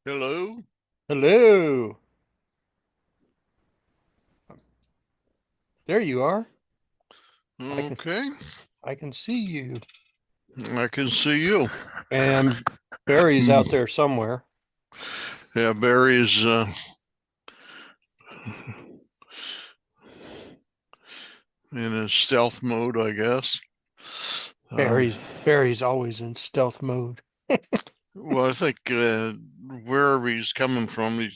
Hello. Hello. There you are. I can Okay, I can see you. I can see you. And Barry's Hmm. out there somewhere. Yeah, Barry's in his stealth mode, I guess. Um, Barry's always in stealth mode. well, I think wherever he's coming from,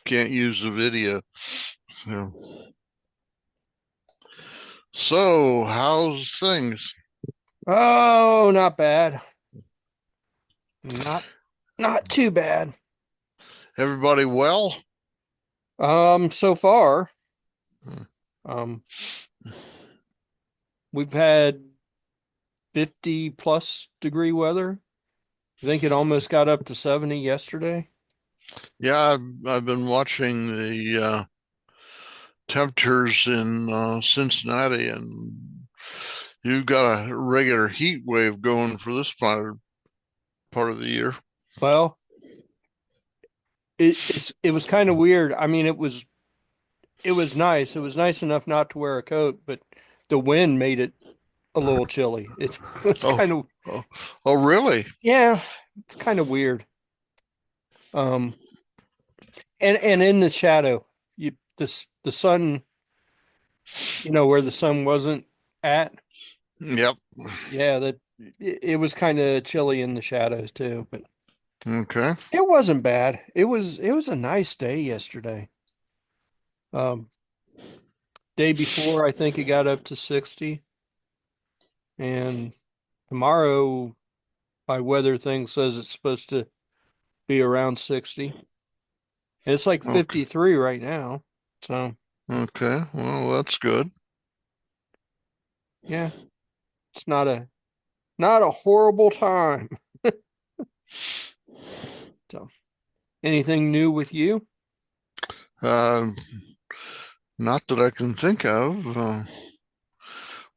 can't use the video. So, how's things? Oh, not bad. Not not too bad. Everybody well? So far, Hmm. um we've had 50 plus degree weather. I think it almost got up to 70 yesterday. Yeah, I've been watching the temperatures in Cincinnati, and you've got a regular heat wave going for this part of the year. Well, it was kind of weird. I mean, it was nice. It was nice enough not to wear a coat, but the wind made it a little chilly. It's Oh, kind of, oh, oh, really? yeah, it's kind of weird. Um, and in the shadow, the sun, where the sun wasn't at, Yep. yeah, it was kind of chilly in the shadows too, but Okay. it wasn't bad. It was a nice day yesterday. Um, Day before, I think it got up to 60, and tomorrow, my weather thing says it's supposed to be around 60. It's like Okay. 53 right now. So, Okay. Well, that's good. yeah, it's not a horrible time. So, anything new with you? Uh, Not that I can think of.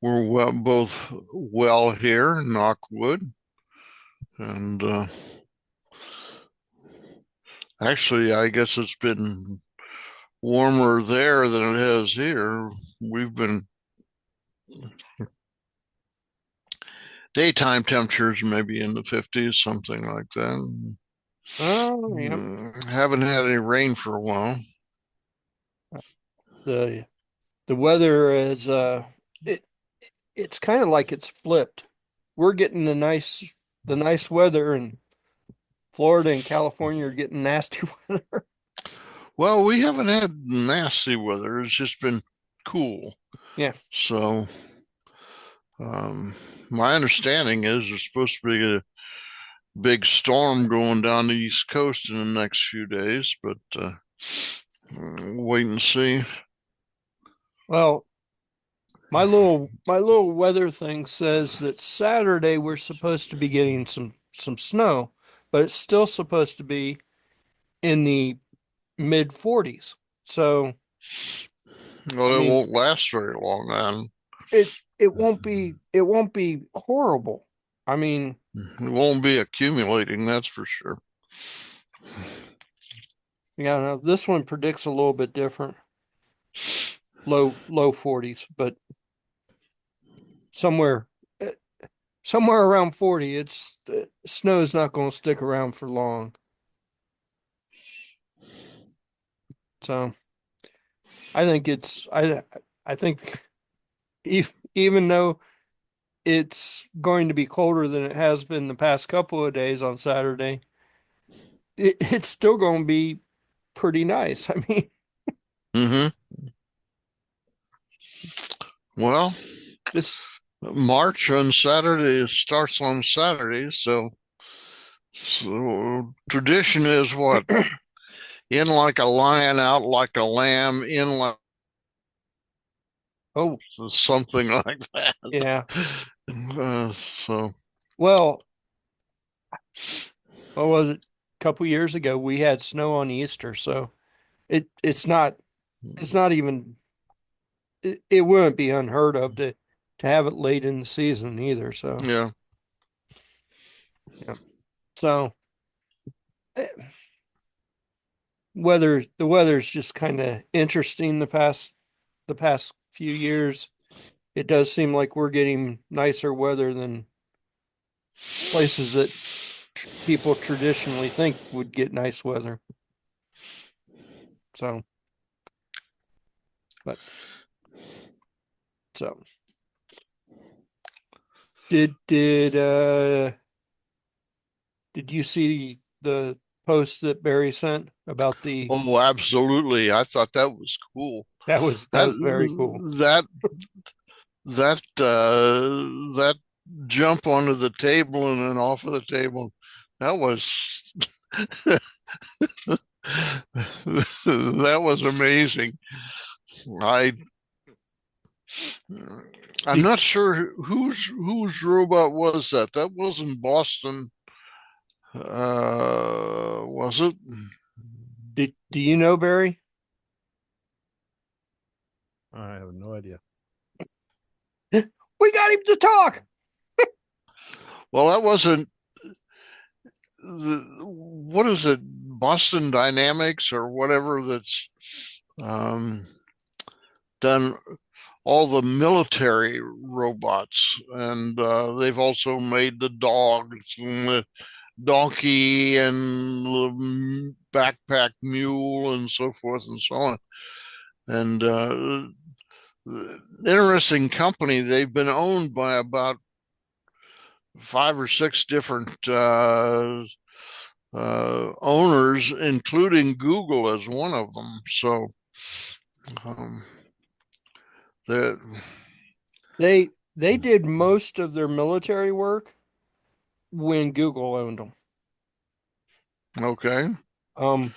We're both well here, knock wood. And actually, I guess it's been warmer there than it has here. We've been daytime temperatures maybe in the 50s, something like that. Oh, yeah. Haven't had any rain for a while. The the weather is it it's kind of like it's flipped. We're getting the nice weather, and Florida and California are getting nasty weather. Well, we haven't had nasty weather. It's just been cool. Yeah. So, um, my understanding is there's supposed to be a big storm going down the East Coast in the next few days, but wait and see. Well, my little weather thing says that Saturday we're supposed to be getting some snow, but it's still supposed to be in the mid 40s. So, I Well, it mean, won't last very long, man. it won't be horrible. I mean, It won't be accumulating, that's for sure. no, this one predicts a little bit different. Low 40s, but somewhere eh, somewhere around 40, it's snow's not going to stick around for long. So, I think even though it's going to be colder than it has been the past couple of days on Saturday, it's still going to be pretty nice. I mean, Hmm. Well, this, March on Saturday starts on Saturday, so tradition is what? In like a lion, out like a lamb, in like oh, something like that. yeah. So, Well, what was it? A couple years ago, we had snow on Easter, so it's not even, it wouldn't be unheard of to have it late in the season either. So, yeah. yeah. So, the weather's just kind of interesting the past few years. It does seem like we're getting nicer weather than places that people traditionally think would get nice weather. So, but so did you see the post that Barry sent about the Oh, absolutely. I thought that was cool. that That was very cool. that that jump onto the table and then off of the table, that was that was amazing. I I'm Did not sure whose robot was that. That wasn't Boston, was it? do you know Barry? I have no idea. We got him to talk. Well, that wasn't what is it? Boston Dynamics or whatever that's um, done all the military robots, and they've also made the dogs and the donkey and the backpack mule and so forth and so on. And interesting company. They've been owned by about five or six different owners, including Google as one of them. So um, that They did most of their military work when Google owned them. okay. Um,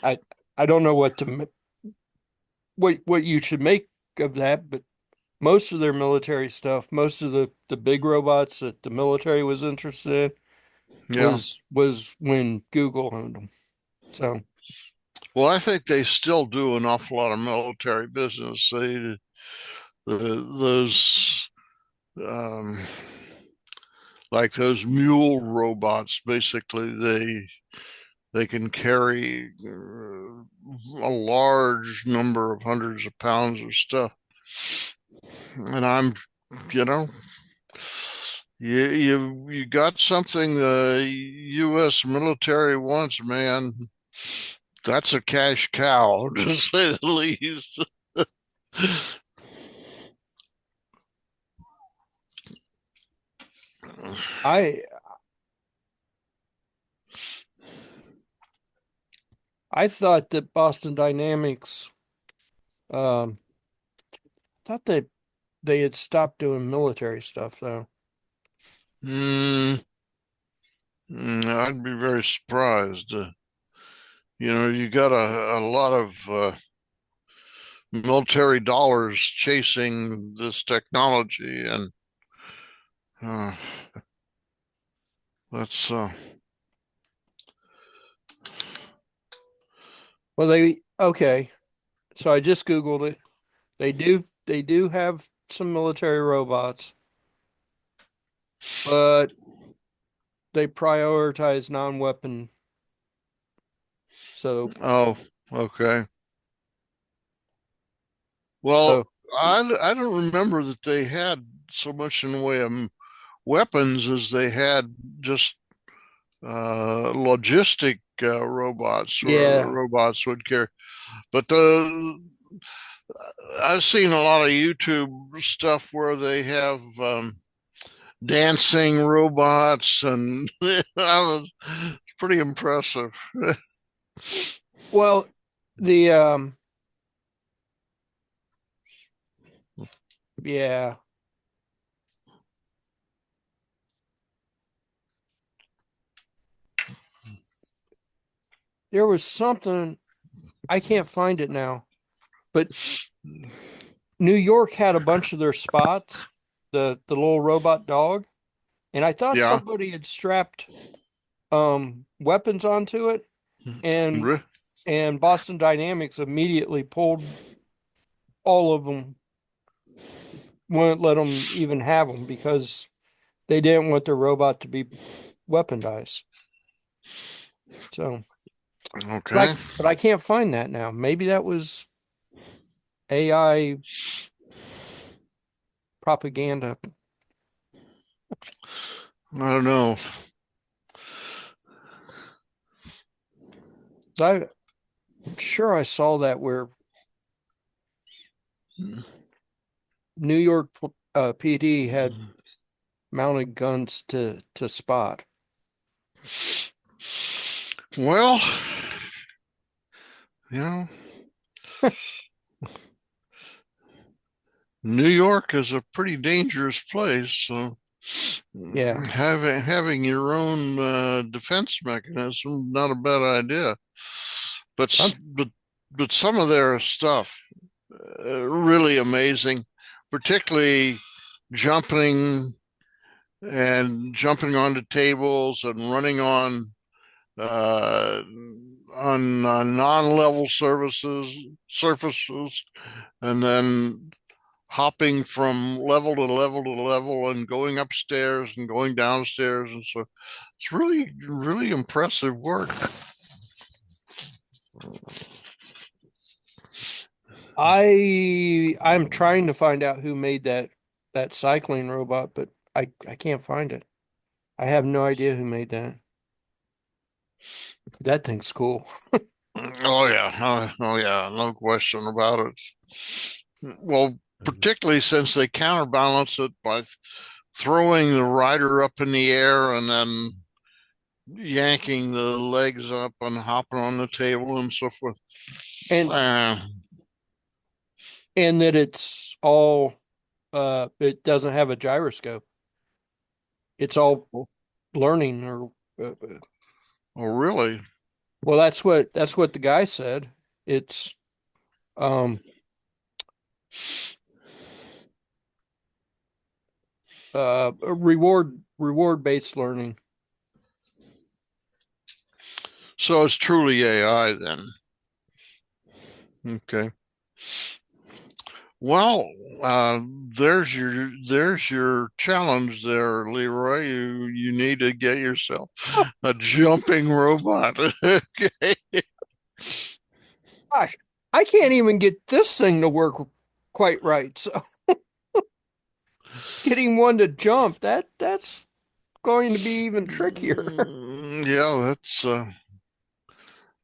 I I don't know what you should make of that, but most of their military stuff, most of the big robots that the military was interested in Yeah. was when Google owned them. So Well, I think they still do an awful lot of military business. Those um, like those mule robots, basically they can carry a large number of hundreds of pounds of stuff. And I'm, you know, you got something the U.S. military wants, man. That's a cash cow, to say the least. I I thought that Boston Dynamics um thought they had stopped doing military stuff though. Mm, I'd be very surprised. You got a lot of military dollars chasing this technology, and uh, that's Well, okay. So I just Googled it. They do have some military robots, but they prioritize non-weapon. So oh, okay. Well, so I don't remember that they had so much in the way of weapons as they had just logistic robots where the yeah. robots would carry. But the I've seen a lot of YouTube stuff where they have dancing robots, and I was pretty impressive. Well, the yeah, there was something I can't find it now, but New York had a bunch of their spots, the little robot dog, and I thought Yeah. somebody had strapped weapons onto it and and Boston Dynamics immediately pulled all of them, wouldn't let them even have them because they didn't want their robot to be weaponized. So, Okay. but I can't find that now. Maybe that was AI propaganda. I don't know. I'm sure I saw that where New York PD had mounted guns to spot. Well, you know, New York is a pretty dangerous place, so Yeah. having your own defense mechanism not a bad idea. But I'm, but some of their stuff really amazing, particularly jumping jumping onto tables and running uh, on non-level surfaces, and then hopping from level to level to level and going upstairs and going downstairs, and so it's really impressive work. I'm trying to find out who made that cycling robot, but I can't find it. I have no idea who made that. That thing's cool. Oh yeah, oh yeah, no question about it. Well, particularly since they counterbalance it by throwing the rider up in the air and then yanking the legs up and hopping on the table and so forth. And Uh, and that it's all it doesn't have a gyroscope. It's all learning or oh, really? well that's what the guy said. It's um reward based learning. So it's truly AI then. Okay. Well, uh, there's your challenge there, Leroy. You need to get yourself a jumping robot. Okay. Gosh, I can't even get this thing to work quite right. So getting one to jump, that's going to be even trickier. Yeah, that's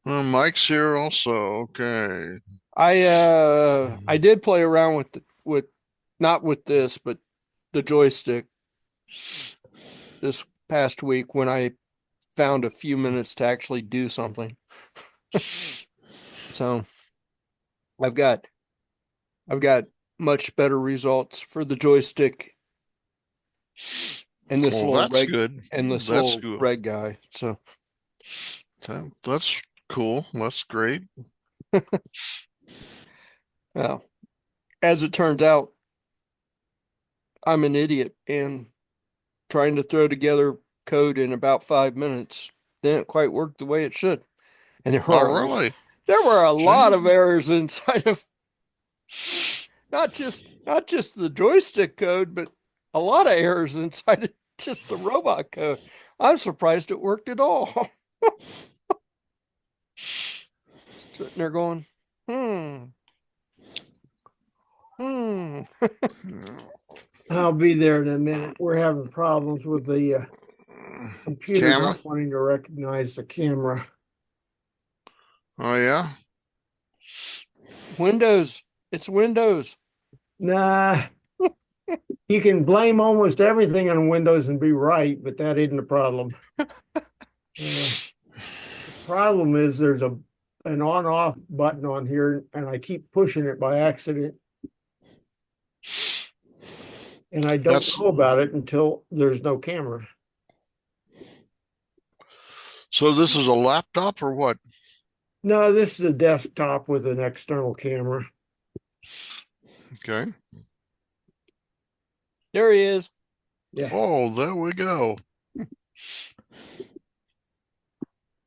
Mike's here also. Okay. I did play around with not with this, but the joystick this past week when I found a few minutes to actually do something. So I've got I've got much better results for the joystick and Well, that's good. this That's little good. red guy. So That's cool. That's great. well, as it turns out, I'm an idiot and trying to throw together code in about 5 minutes didn't quite work the way it should. And Oh, really? there were a lot of Gee. errors inside of not just the joystick code, but a lot of errors inside of just the robot code. I'm surprised it worked at all. Sitting there going, hmm, hmm. I'll be there in a minute. We're having problems with the computer Camera? not wanting to recognize the camera. Oh, yeah. Windows. It's Windows. Nah, you can blame almost everything on Windows and be right, but that isn't the problem. The problem is there's an on-off button on here, and I keep pushing it by accident. And I don't That's know about it until there's no camera. so this is a laptop or what? No, this is a desktop with an external camera. Okay. There he is. Yeah. Oh, there we go.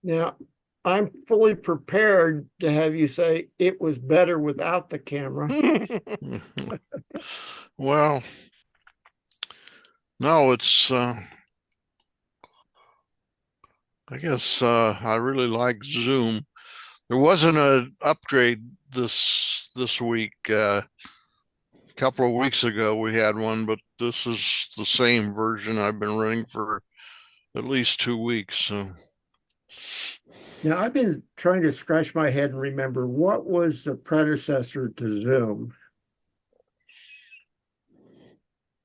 Now, I'm fully prepared to have you say it was better without the camera. Well, no, I guess I really like Zoom. There wasn't an upgrade this week. A couple of weeks ago we had one, but this is the same version I've been running for at least 2 weeks. So Now, I've been trying to scratch my head and remember what was the predecessor to Zoom.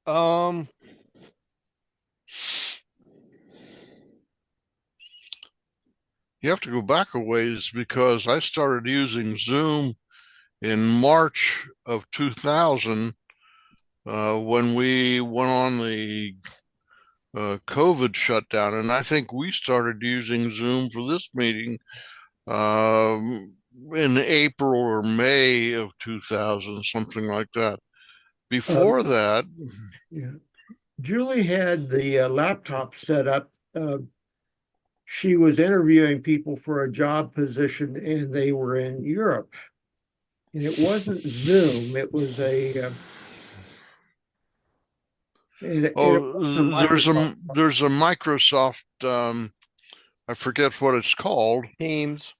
Um, you have to go back a ways because I started using Zoom in March of 2000 when we went on the COVID shutdown, and I think we started using Zoom for this meeting in April or May of 2000, something like that. Uh, Before that, yeah. Julie had the laptop set up. She was interviewing people for a job position, and they were in Europe. And it wasn't Zoom; it was it was a oh, Microsoft. there's a Microsoft. I forget what it's called. Teams.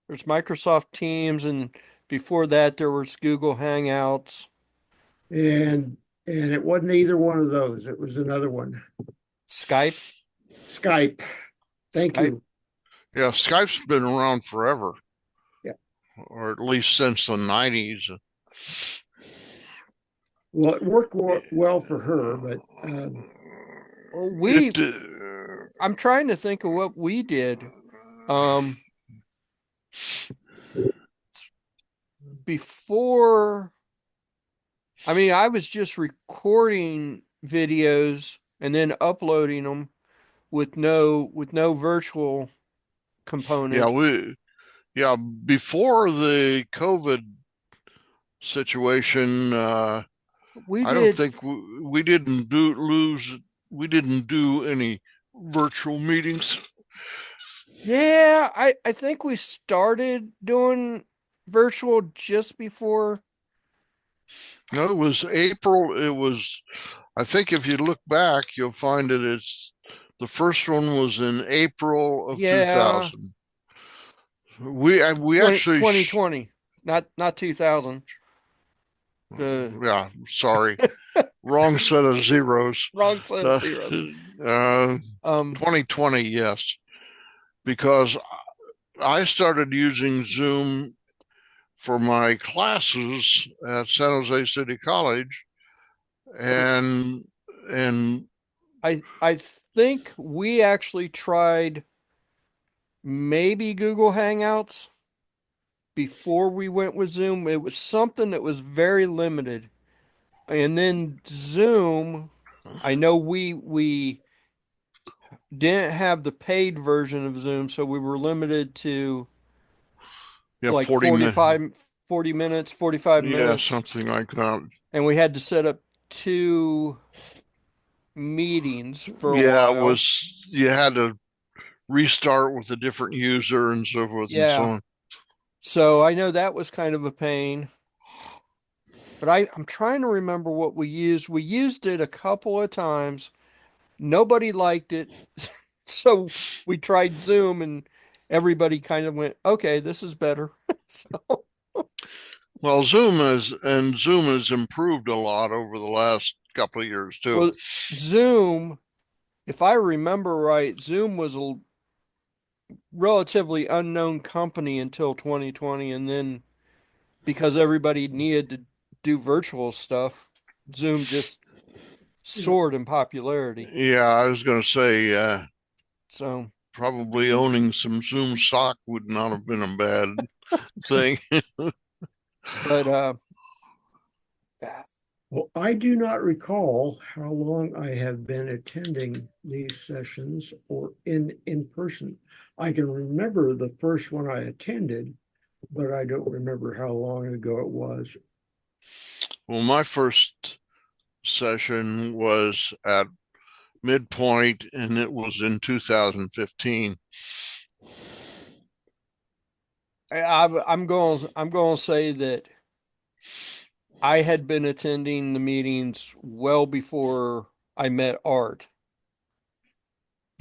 There's Microsoft Teams, and before that there was Google Hangouts, And it wasn't either one of those. It was another one. Skype. Skype. Thank Skype. you. Yeah, Skype's been around forever, Yeah. or at least since the 90s. Well, it worked well for her, but Well, It I'm trying to think of what we did. Um, before, I mean, I was just recording videos and then uploading them with no virtual yeah, component. before the COVID situation, We I don't did, think we didn't do any virtual meetings. yeah, I think we started doing virtual just before. No, it was April. I think if you look back, you'll find that it's the first one was in April of Yeah, 2000. We actually, 2020, not 2000. The yeah, sorry, wrong set of zeros. wrong set of Uh, zeros. uh, Um, 2020, yes, because I started using Zoom for my classes at San Jose City College, and and I think we actually tried maybe Google Hangouts before we went with Zoom. It was something that was very limited. And then Zoom, I know we didn't have the paid version of Zoom, so we were limited to yeah, like 40 minutes, 45 yeah, minutes, something like that. and we had to set up two meetings for a Yeah, it while. was, you had to restart with a different user and so forth and so Yeah. on. So I know that was kind of a pain. But I'm trying to remember what we used. We used it a couple of times. Nobody liked it. So we tried Zoom and everybody kind of went, okay, this is better. So, Well, Zoom has improved a lot over the last couple of years too. well, Zoom, if I remember right, Zoom was a relatively unknown company until 2020. And then because everybody needed to do virtual stuff, Zoom just soared in popularity. Yeah, I was going to say, So, probably owning some Zoom stock would not have been a bad thing. but well, I do not recall how long I have been attending these sessions or in person. I can remember the first one I attended, but I don't remember how long ago it was. Well, my first session was at Midpoint, and it was in 2015. I'm going to say that I had been attending the meetings well before I met Art.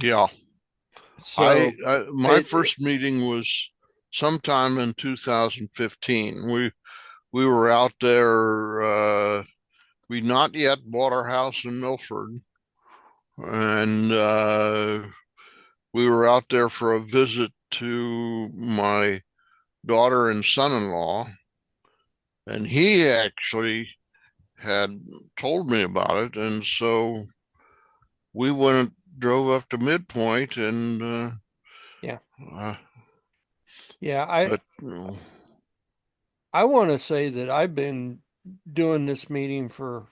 Yeah, So My first meeting was sometime in 2015. We were out there. We'd not yet bought our house in Milford, and we were out there for a visit to my daughter and son-in-law, and he actually had told me about it, and so we drove up to Midpoint, and yeah, uh, yeah. but I want to say that I've been doing this meeting for,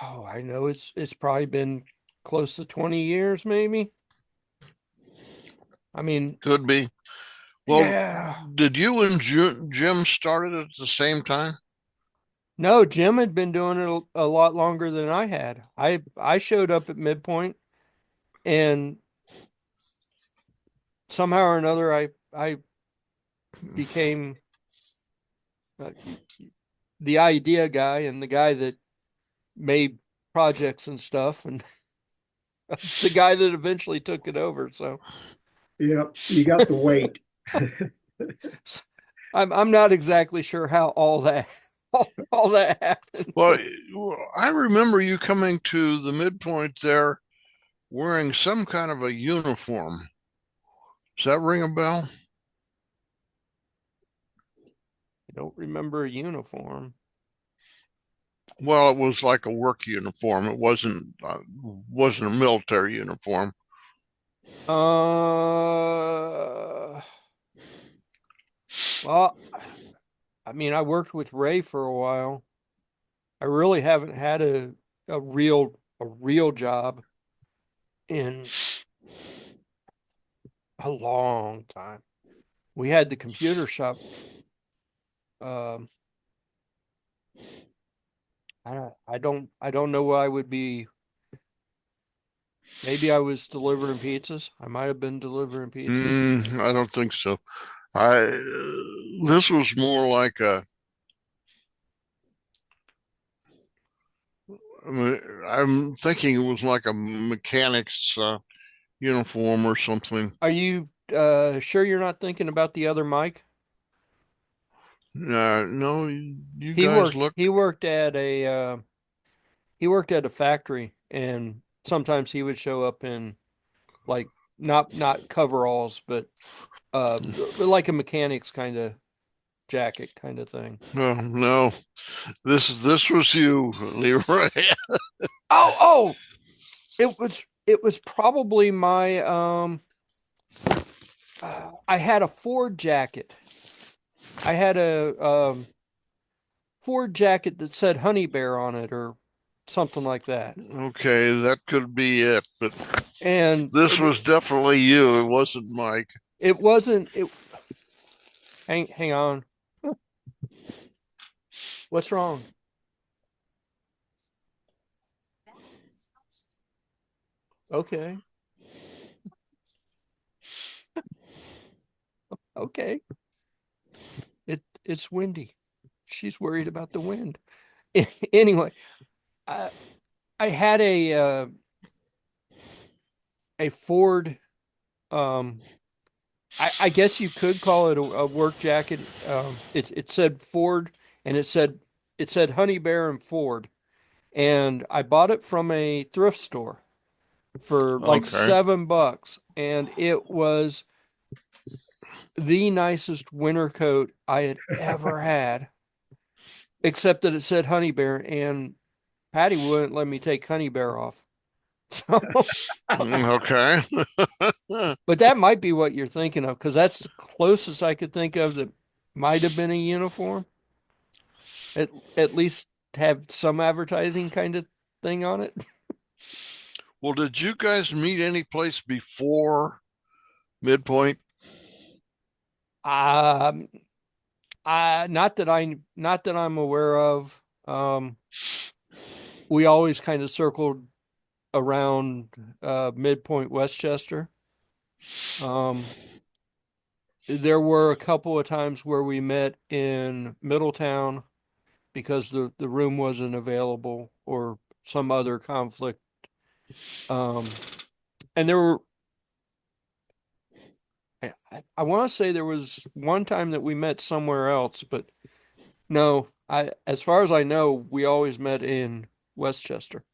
oh, I know it's probably been close to 20 years, maybe. I mean, could be. Well, yeah. did you and Jim start it at the same time? No, Jim had been doing it a lot longer than I had. I showed up at Midpoint, and somehow or another I became uh, the idea guy and the guy that made projects and stuff, and the guy that eventually took it over. So Yep, you got the weight. I'm not exactly sure how all that all that happened. Well, I remember you coming to the Midpoint there wearing some kind of a uniform. Does that ring a bell? I don't remember a uniform. Well, it was like a work uniform. It wasn't a military uniform. Well, I mean, I worked with Ray for a while. I really haven't had a real job in a long time. We had the computer shop. Um, I don't know why I would be. Maybe I was delivering pizzas. I might have been delivering pizzas. I don't think so. I This was more like I'm thinking it was like a mechanic's uniform or something. Are you sure you're not thinking about the other Mike? No, you He guys worked look. he worked at a he worked at a factory, and sometimes he would show up in, like, not coveralls, but like a mechanic's kind of jacket kind of thing. No, this was you, Leroy. Oh, it was probably my I had a Ford jacket. I had a Ford jacket that said Honey Bear on it or something like that. Okay, that could be it, but And this was definitely you. It wasn't Mike. it wasn't it hang on. What's wrong? Okay. Okay. It's windy. She's worried about the wind. Anyway, I I had a Ford, um I guess you could call it a work jacket. It said Ford, and it said Honey Bear and Ford. And I bought it from a thrift store for like Okay. $7, and it was the nicest winter coat I had ever had, except that it said Honey Bear, and Patty wouldn't let me take Honey Bear off. So, Okay. but that might be what you're thinking of, because that's the closest I could think of that might have been a uniform. At least have some advertising kind of thing on it. Well, did you guys meet any place before Midpoint? Um, not that I'm aware of. We always kind of circled around Midpoint, Westchester. There were a couple of times where we met in Middletown because the room wasn't available or some other conflict. And there were, I want to say there was one time that we met somewhere else, but no, as far as I know, we always met in Westchester.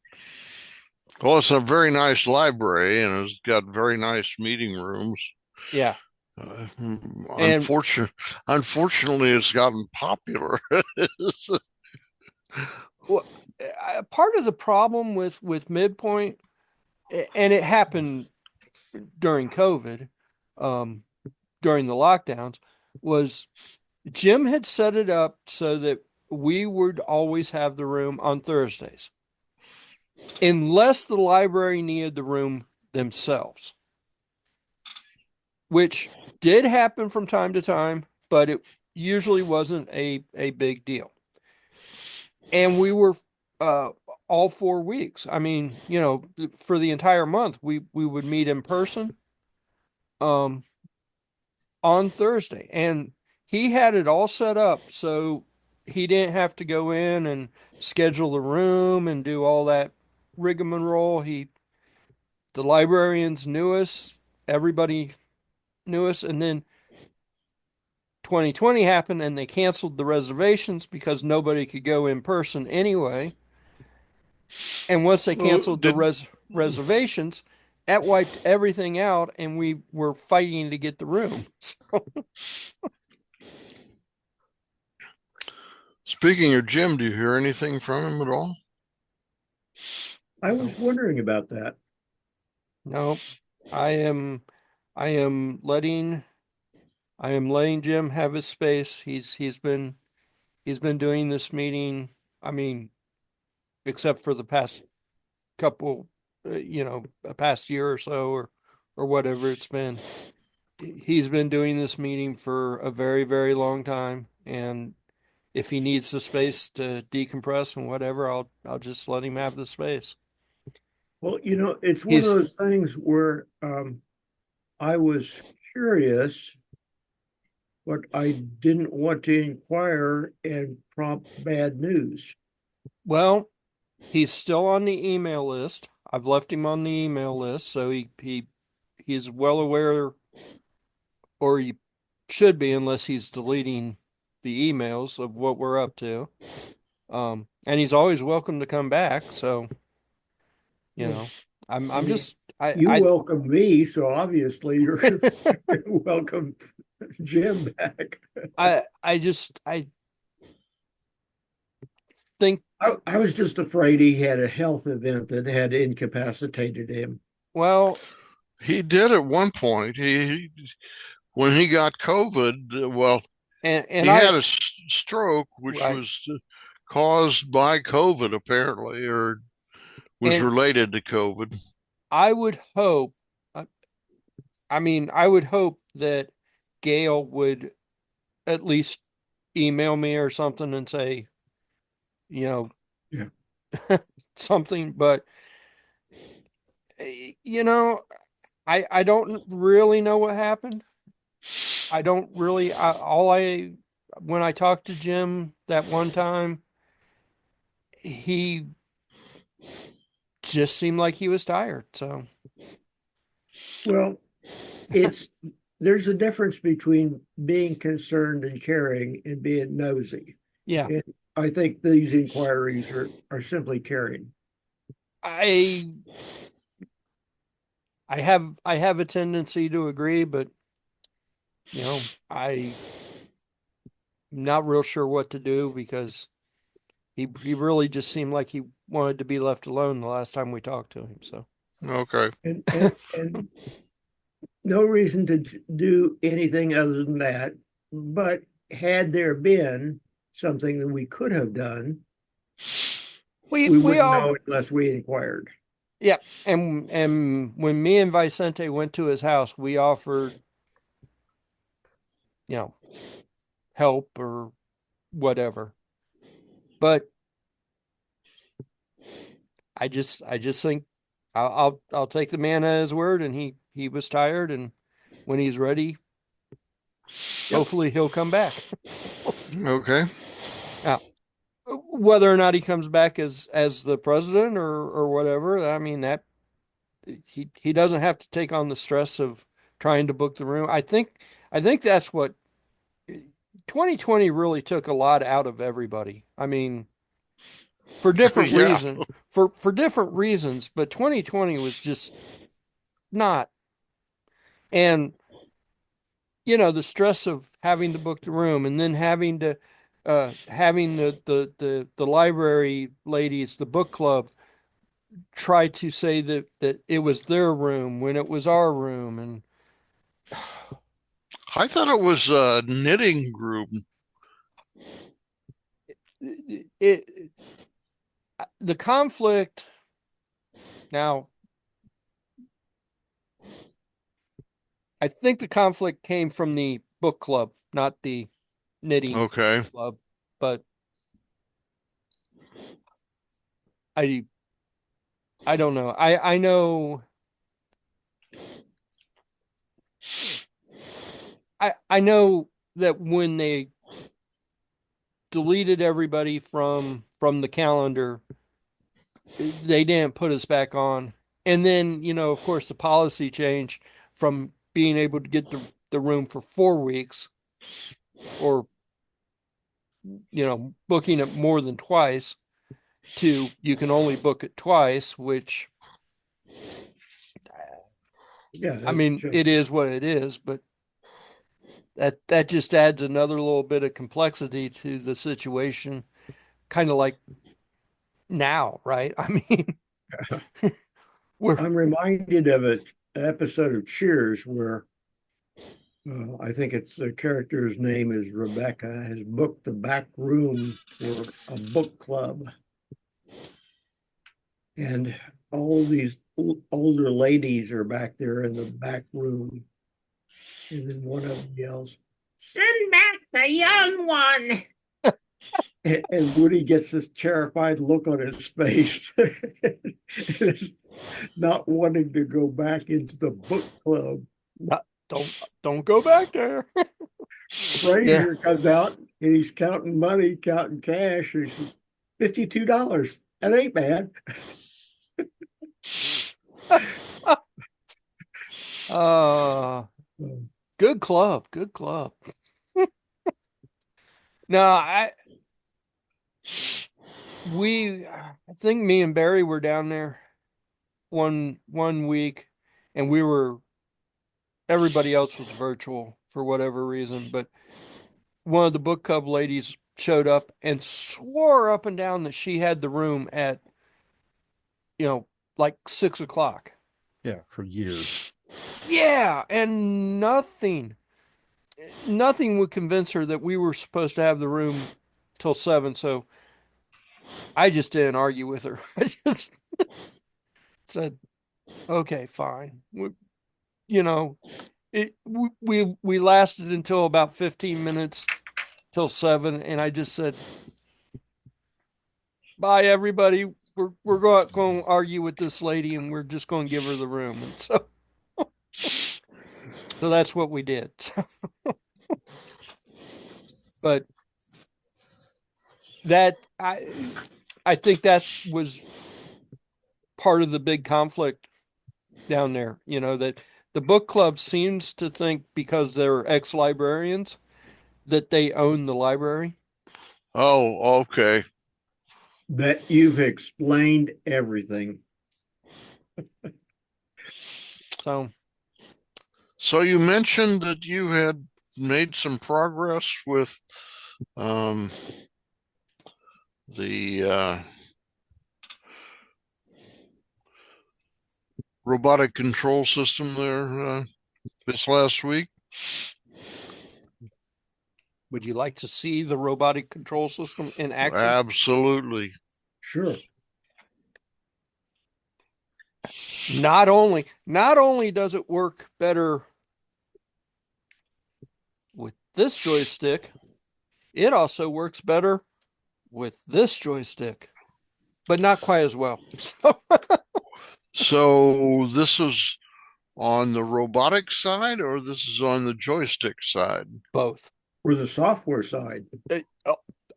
Well, it's a very nice library and it's got very nice meeting rooms. Yeah. Uh, And unfortunately, it's gotten popular. well, part of the problem with Midpoint, and it happened during COVID, um, during the lockdowns, was Jim had set it up so that we would always have the room on Thursdays, unless the library needed the room themselves, which did happen from time to time, but it usually wasn't a big deal. And we were uh, all 4 weeks. I mean, for the entire month, we would meet in person um, on Thursday, and he had it all set up so he didn't have to go in and schedule the room and do all that rigmarole. The librarians knew us, everybody knew us, and then 2020 happened and they canceled the reservations because nobody could go in person anyway. And once they Oh, canceled the reservations, that wiped everything out, and we were fighting to get the room. Speaking of Jim, do you hear anything from him at all? I was wondering about that. No, I am, I am letting, I am letting Jim have his space. He's been doing this meeting. I mean, except for the past couple, a past year or so, or whatever it's been. He's been doing this meeting for a very, very long time, and if he needs the space to decompress and whatever, I'll just let him have the space. Well, it's one of He's those things where I was curious, but I didn't want to inquire and prompt bad news. well, he's still on the email list. I've left him on the email list, so he's well aware, or he should be, unless he's deleting the emails of what we're up to. And he's always welcome to come back. So, you Well, know, I I'm mean, just you I welcome me, so obviously you're welcome Jim back. I think, I was just afraid he had a health event that had incapacitated him. well, He did at one point. When he got COVID, well, and he had I a stroke, which right. was caused by COVID, apparently, or was And related to COVID. I would hope, I I mean, I would hope that Gail would at least email me or something and say, you know, Yeah. something, but you know, I don't really know what happened. I don't really, when I talked to Jim that one time, he just seemed like he was tired. So, Well, it's there's a difference between being concerned and caring and being nosy. yeah, And I think these inquiries are simply caring. I, I have a tendency to agree, but I'm not real sure what to do because he really just seemed like he wanted to be left alone the last time we talked to him. So, Okay. And no reason to do anything other than that. But had there been something that we could have done, we we wouldn't all know unless we inquired. yeah, and when me and Vicente went to his house, we offered, you know, help or whatever. But I just think I'll take the man at his word, and he was tired, and when he's ready, Yep. hopefully he'll come back. Okay. Now, whether or not he comes back as the president or whatever, I mean he doesn't have to take on the stress of trying to book the room. I think that's what 2020 really took a lot out of everybody. I mean, for different Yeah. for different reasons, but 2020 was just not. And the stress of having to book the room and then having to having the library ladies, the book club, try to say that it was their room when it was our room. And I thought it was a knitting group. it the conflict now, I think the conflict came from the book club, not the knitting Okay. club. But I I don't know. I know I know that when they deleted everybody from the calendar, they didn't put us back on. And then, of course, the policy changed from being able to get the room for 4 weeks or, booking it more than twice to you can only book it twice, which, Yeah, I that's mean, it is what it is, but that just adds another little bit of complexity to the situation, kind of like now, right? I mean, we're I'm reminded of an episode of Cheers where I think it's the character's name is Rebecca, has booked the back room for a book club. And all these older ladies are back there in the back room. And then one of them yells, "Send back the young one." And Woody gets this terrified look on his face. It's not wanting to go back into the book club. don't go back there. Frazier comes out and he's counting money, counting cash. And he says, $52. That ain't bad. Uh, Um, good club, good club. No, I think me and Barry were down there one week, and everybody else was virtual for whatever reason, but one of the book club ladies showed up and swore up and down that she had the room at, like 6 o'clock. Yeah, for years. Yeah, and nothing would convince her that we were supposed to have the room till 7. So I just didn't argue with her. I just said, okay, fine. You know, we lasted until about 15 minutes till 7, and I just said, bye everybody. We're going to argue with this lady, and we're just going to give her the room. And so that's what we did. But that I think that was part of the big conflict down there, that the book club seems to think because they're ex-librarians that they own the library. Oh, okay. that you've explained everything. So you mentioned that you had made some progress with um, the robotic control system there this last week. would you like to see the robotic control system in action? Absolutely. Sure. Not only does it work better with this joystick, it also works better with this joystick, but not quite as well. So this is on the robotic side or this is on the joystick side? Both. For the software side.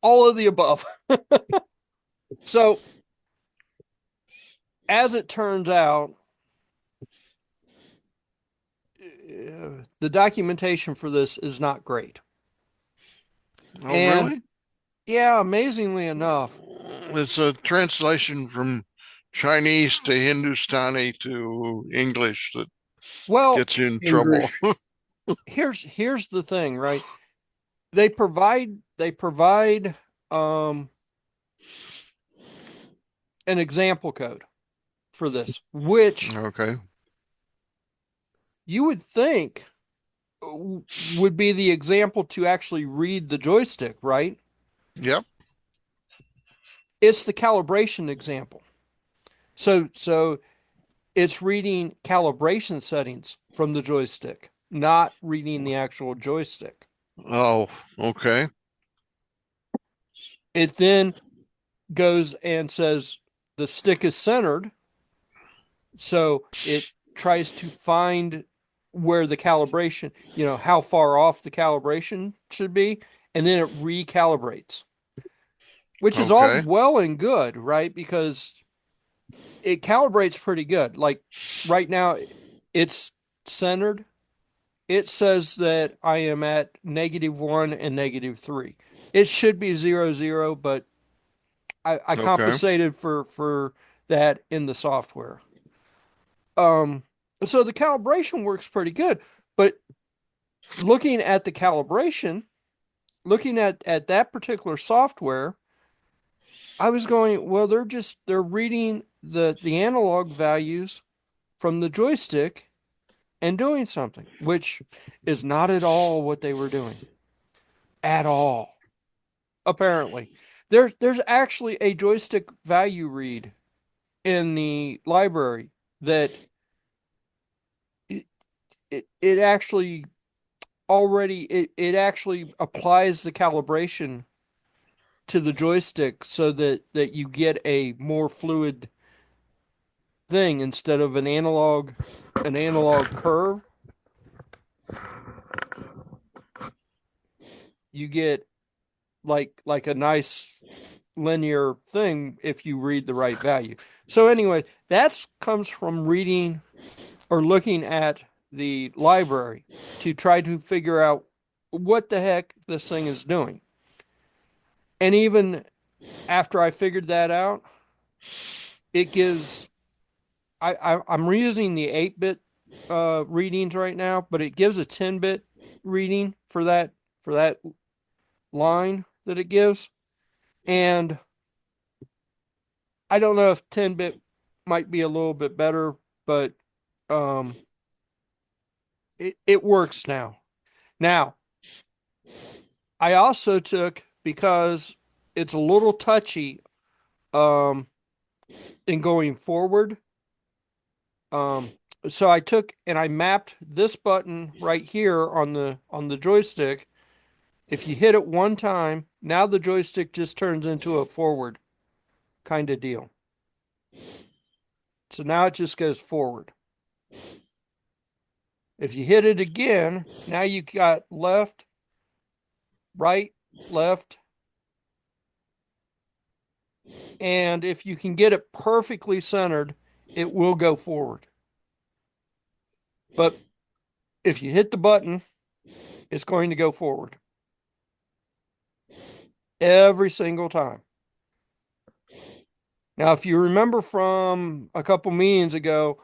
All of the above. So, as it turns out, the documentation for this is not great. Oh, And really? yeah, amazingly enough, It's a translation from Chinese to Hindustani to English that well, gets you in trouble. English. here's the thing, right? They provide um an example code for this, which Okay. you would think would be the example to actually read the joystick, right? Yep. It's the calibration example. So it's reading calibration settings from the joystick, not reading the actual joystick. Oh, okay. It then goes and says the stick is centered, so it tries to find where the calibration, how far off the calibration should be, and then it recalibrates, which is all Okay. well and good, right? Because it calibrates pretty good. Like right now, it's centered. It says that I am at -1 and -3. It should be 0, 0, but I Okay. compensated for that in the software. Um, so the calibration works pretty good, but looking at the calibration, looking at that particular software, I was going, well, they're reading the analog values from the joystick and doing something, which is not at all what they were doing. At all. Apparently. There's actually a joystick value read in the library that it actually it actually applies the calibration to the joystick so that you get a more fluid thing instead of an analog curve. You get like a nice linear thing if you read the right value. So anyway, that comes from reading or looking at the library to try to figure out what the heck this thing is doing. And even after I figured that out, it gives I'm reusing the 8-bit readings right now, but it gives a 10-bit reading for that line that it gives. And I don't know if 10-bit might be a little bit better, but um, it works now. Now, I also took, because it's a little touchy um, in going forward. Um, so I took and I mapped this button right here on the joystick. If you hit it one time, now the joystick just turns into a forward kind of deal. So now it just goes forward. If you hit it again, now you got left, right, left. And if you can get it perfectly centered, it will go forward. But if you hit the button, it's going to go forward every single time. Now, if you remember from a couple meetings ago,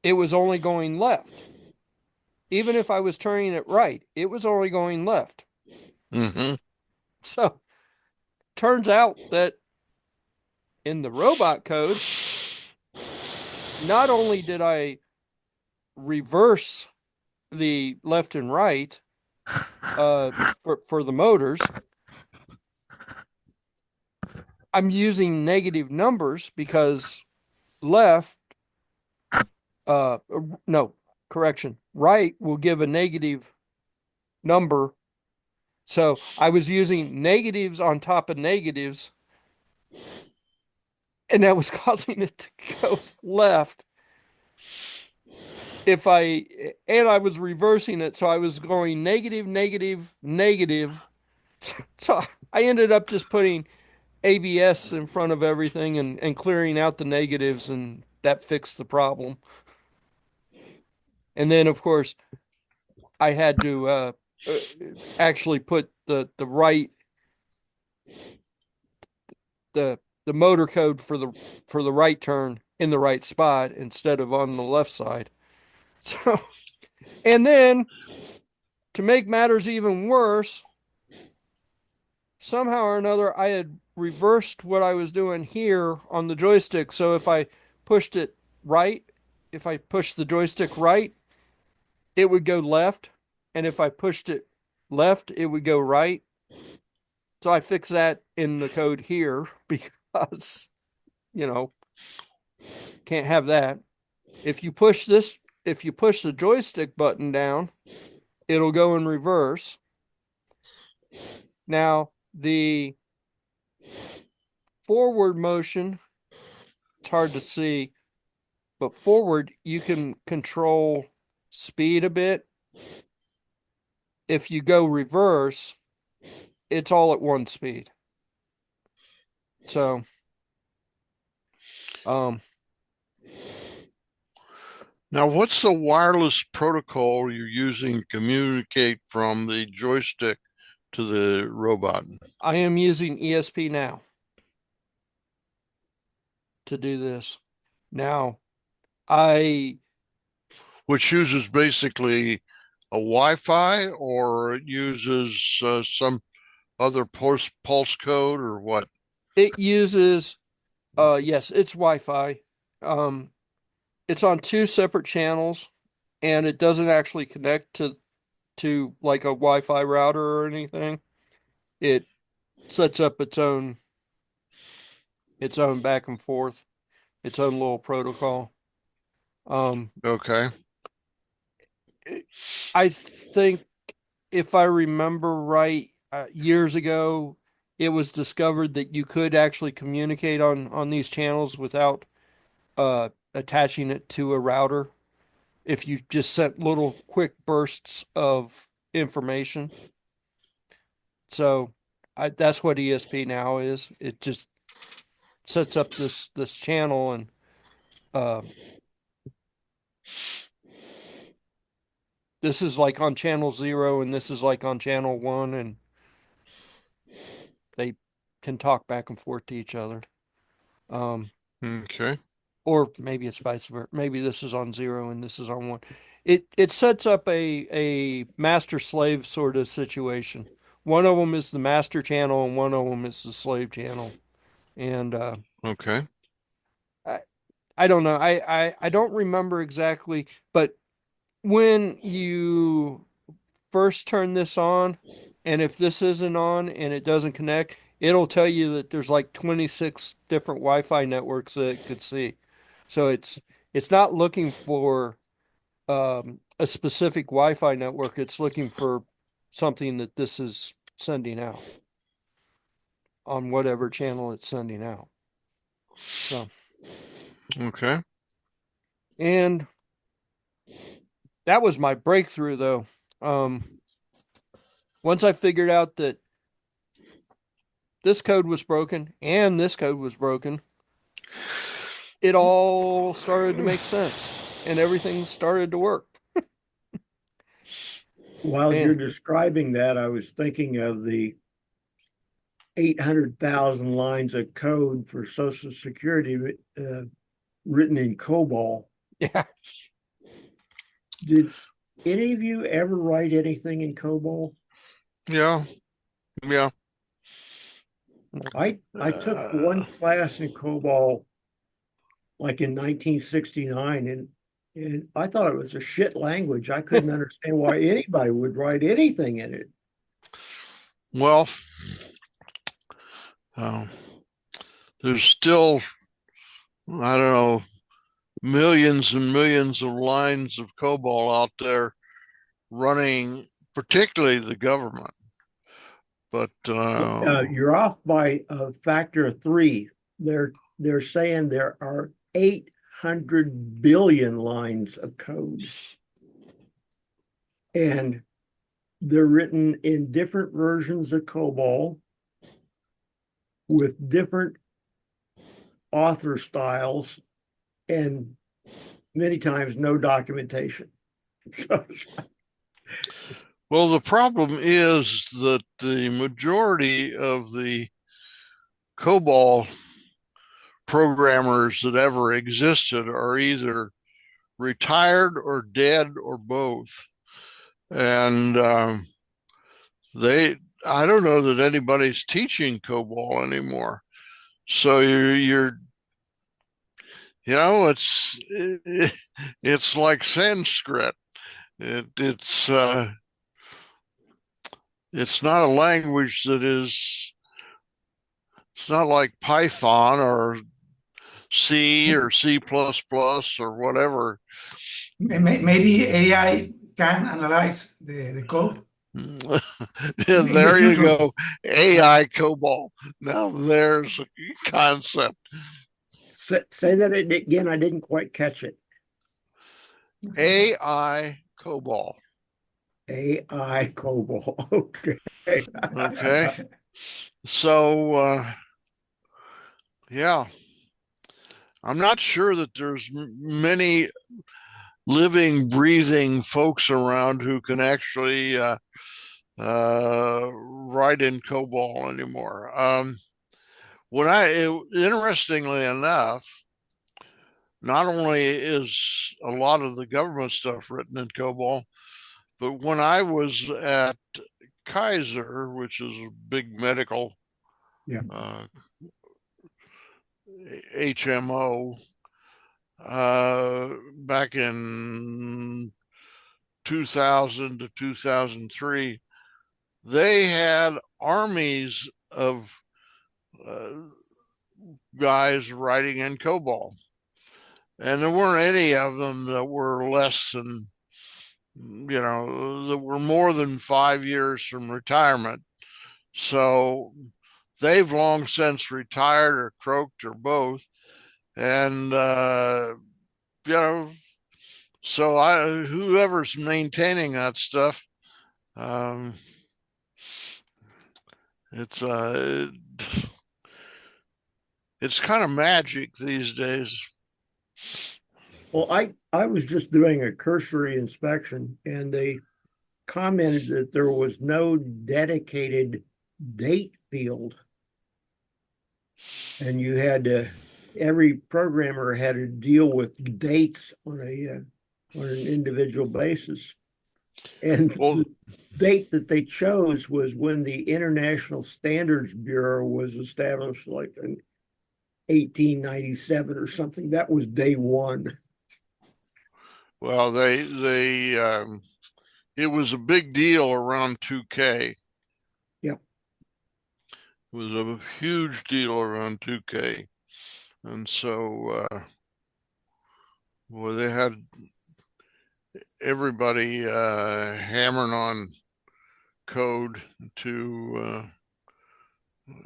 it was only going left. Even if I was turning it right, it was only going left. Mm-hmm. So, turns out that in the robot code, not only did I reverse the left and right for the motors, I'm using negative numbers because left, no, correction, right will give a negative number. So I was using negatives on top of negatives, and that was causing it to go left. And I was reversing it, so I was going negative, negative, negative. So I ended up just putting ABS in front of everything and clearing out the negatives, and that fixed the problem. And then, of course, I had to actually put the right the motor code for the right turn in the right spot instead of on the left side. So, and then to make matters even worse, somehow or another, I had reversed what I was doing here on the joystick. So if I pushed it right, if I pushed the joystick right, it would go left. And if I pushed it left, it would go right. So I fixed that in the code here because, you know, can't have that. If you push the joystick button down, it'll go in reverse. Now, the forward motion, it's hard to see, but forward, you can control speed a bit. If you go reverse, it's all at one speed. So, Now, what's the wireless protocol you're using to communicate from the joystick to the robot? I am using ESP now to do this. Now, Which uses basically a Wi-Fi, or it uses some other pulse code, or what? it uses, yes, it's Wi-Fi. It's on two separate channels, and it doesn't actually connect to like a Wi-Fi router or anything. It sets up its own back and forth, its own little protocol. Okay. I think if I remember right, years ago, it was discovered that you could actually communicate on these channels without attaching it to a router if you just sent little quick bursts of information. So that's what ESP now is. It just sets up this channel and uh, this is like on channel 0 and this is like on channel 1, and they can talk back and forth to each other. Okay. Or maybe it's vice versa. Maybe this is on 0 and this is on 1. It sets up a master slave sort of situation. One of them is the master channel and one of them is the slave channel. And Okay. I don't know. I don't remember exactly, but when you first turn this on, and if this isn't on and it doesn't connect, it'll tell you that there's like 26 different Wi-Fi networks that it could see. So it's not looking for a specific Wi-Fi network. It's looking for something that this is sending out on whatever channel it's sending out. So, Okay. and that was my breakthrough though. Once I figured out that this code was broken and this code was broken, it all started to make sense and everything started to work. While Man. you're describing that, I was thinking of the 800,000 lines of code for Social Security written in COBOL. Yeah. Did any of you ever write anything in COBOL? Yeah. Yeah. I took one class in COBOL like in 1969, and I thought it was a shit language. I couldn't understand why anybody would write anything in it. Well, there's still, I don't know, millions and millions of lines of COBOL out there running, particularly the government. But you're off by a factor of 3. They're saying there are 800 billion lines of code, and they're written in different versions of COBOL with different author styles, and many times no documentation. So Well, the problem is that the majority of the COBOL programmers that ever existed are either retired or dead or both. And I don't know that anybody's teaching COBOL anymore. So it's like Sanskrit. It, it's uh, it's not a language that is. It's not like Python or C or C++ or whatever. Maybe AI can analyze the code in the There you future. go. AI COBOL. Now there's a concept. Say that again. I didn't quite catch it. AI COBOL. AI COBOL. Okay. Okay. So, yeah, I'm not sure that there's many living, breathing folks around who can actually write in COBOL anymore. Interestingly enough, not only is a lot of the government stuff written in COBOL, but when I was at Kaiser, which is a big medical Yeah. HMO, back in 2000 to 2003, they had armies of uh, guys writing in COBOL. And there weren't any of them that were less than, that were more than 5 years from retirement. So they've long since retired or croaked or both. And, so whoever's maintaining that stuff, um, it's, it's kind of magic these days. Well, I was just doing a cursory inspection and they commented that there was no dedicated date field. And you had to, every programmer had to deal with dates on an individual basis. And Well, the date that they chose was when the International Standards Bureau was established, like in 1897 or something. That was day one. well, it was a big deal around 2K. Yep. It was a huge deal around 2K. And so, well, they had everybody hammering on code to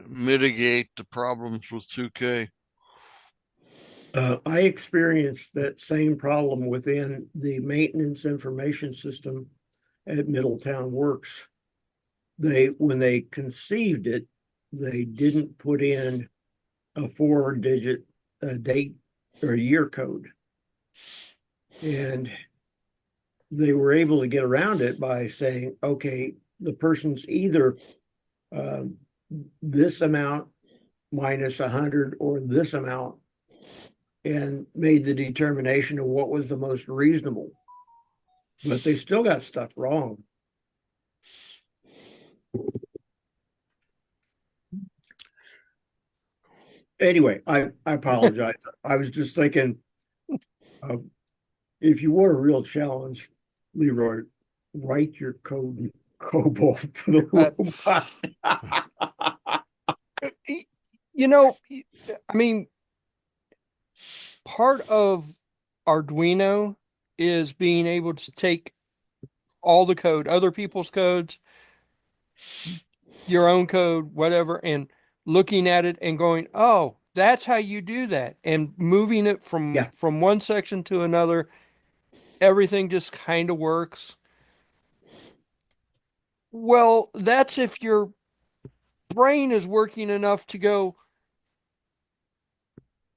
mitigate the problems with 2K. I experienced that same problem within the maintenance information system at Middletown Works. When they conceived it, they didn't put in a 4-digit date or year code. And they were able to get around it by saying, okay, the person's either this amount minus 100 or this amount, and made the determination of what was the most reasonable. But they still got stuff wrong. Anyway, I apologize. I was just thinking, if you want a real challenge, Leroy, write your code in COBOL for the robot. I mean, part of Arduino is being able to take all the code, other people's codes, your own code, whatever, and looking at it and going, oh, that's how you do that, and moving it from Yeah. from one section to another. Everything just kind of works. Well, that's if your brain is working enough to go,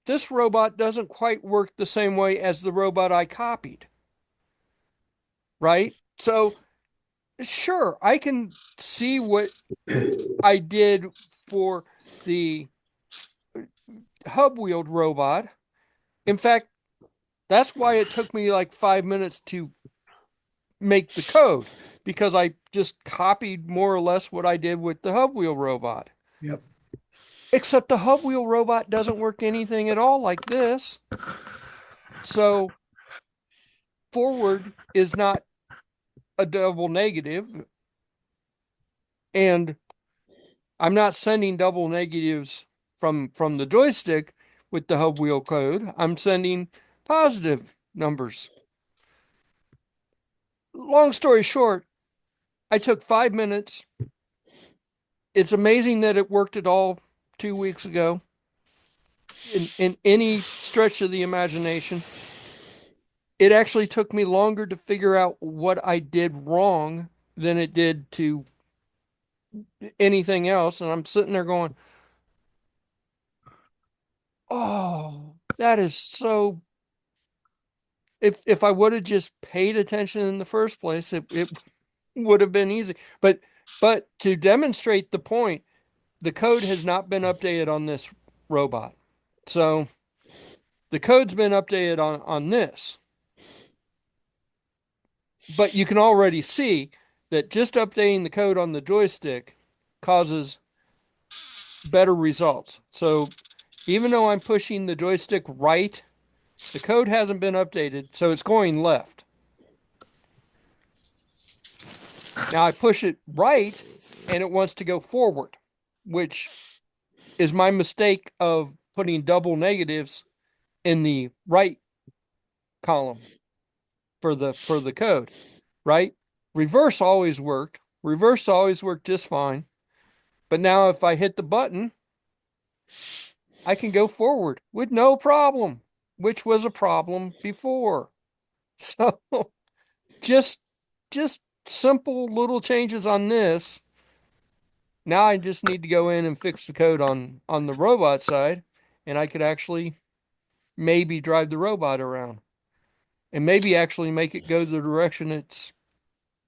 this robot doesn't quite work the same way as the robot I copied. Right? So Sure, I can see what I did for the hub-wheeled robot. In fact, that's why it took me like 5 minutes to make the code, because I just copied more or less what I did with the hub wheel robot. Yep. Except the hub wheel robot doesn't work anything at all like this. So forward is not a double negative, and I'm not sending double negatives from the joystick with the hub wheel code. I'm sending positive numbers. Long story short, I took 5 minutes. It's amazing that it worked at all 2 weeks ago in any stretch of the imagination. It actually took me longer to figure out what I did wrong than it did to anything else. And I'm sitting there going, oh, that is so. If I would have just paid attention in the first place, it would have been easy. But to demonstrate the point, the code has not been updated on this robot. So the code's been updated on this. But you can already see that just updating the code on the joystick causes better results. So even though I'm pushing the joystick right, the code hasn't been updated, so it's going left. Now I push it right and it wants to go forward, which is my mistake of putting double negatives in the right column for the code, right? Reverse always worked. Reverse always worked just fine. But now if I hit the button, I can go forward with no problem, which was a problem before. So just just simple little changes on this. Now I just need to go in and fix the code on the robot side, and I could actually maybe drive the robot around and maybe actually make it go the direction it's,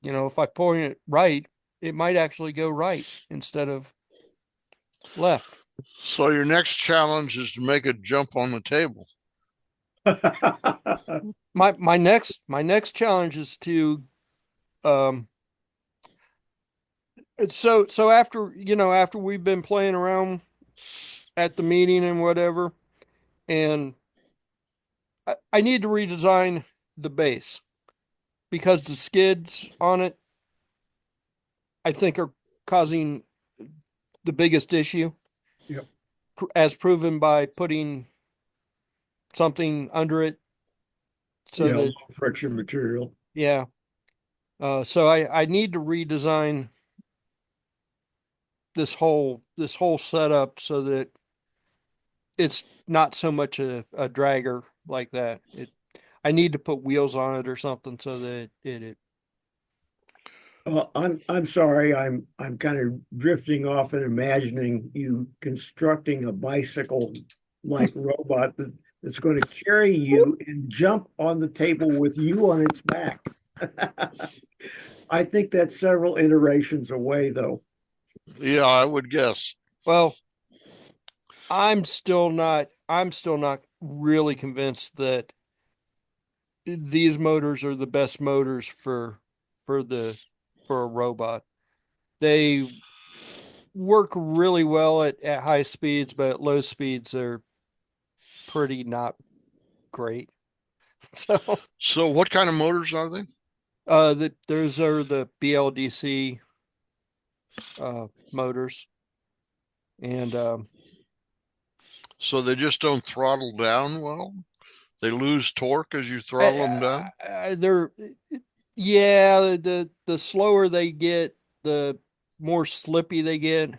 if I point it right, it might actually go right instead of left. So your next challenge is to make it jump on the table. My next challenge is to um so after we've been playing around at the meeting and whatever, and I need to redesign the base because the skids on it I think are causing the biggest issue. Yep. As proven by putting something under it so Yeah, that, low friction material. yeah. So I need to redesign this whole setup so that it's not so much a dragger like that. I need to put wheels on it or something so that it I'm sorry, I'm kind of drifting off and imagining you constructing a bicycle like robot that's going to carry you and jump on the table with you on its back. I think that's several iterations away, though. Yeah, I would guess. well, I'm still not really convinced that these motors are the best motors for the for a robot. They work really well at high speeds, but at low speeds they're pretty not great. So So what kind of motors are they? those are the BLDC motors, and So they just don't throttle down well? They lose torque as you throttle them down? they're yeah, the slower they get, the more slippy they get.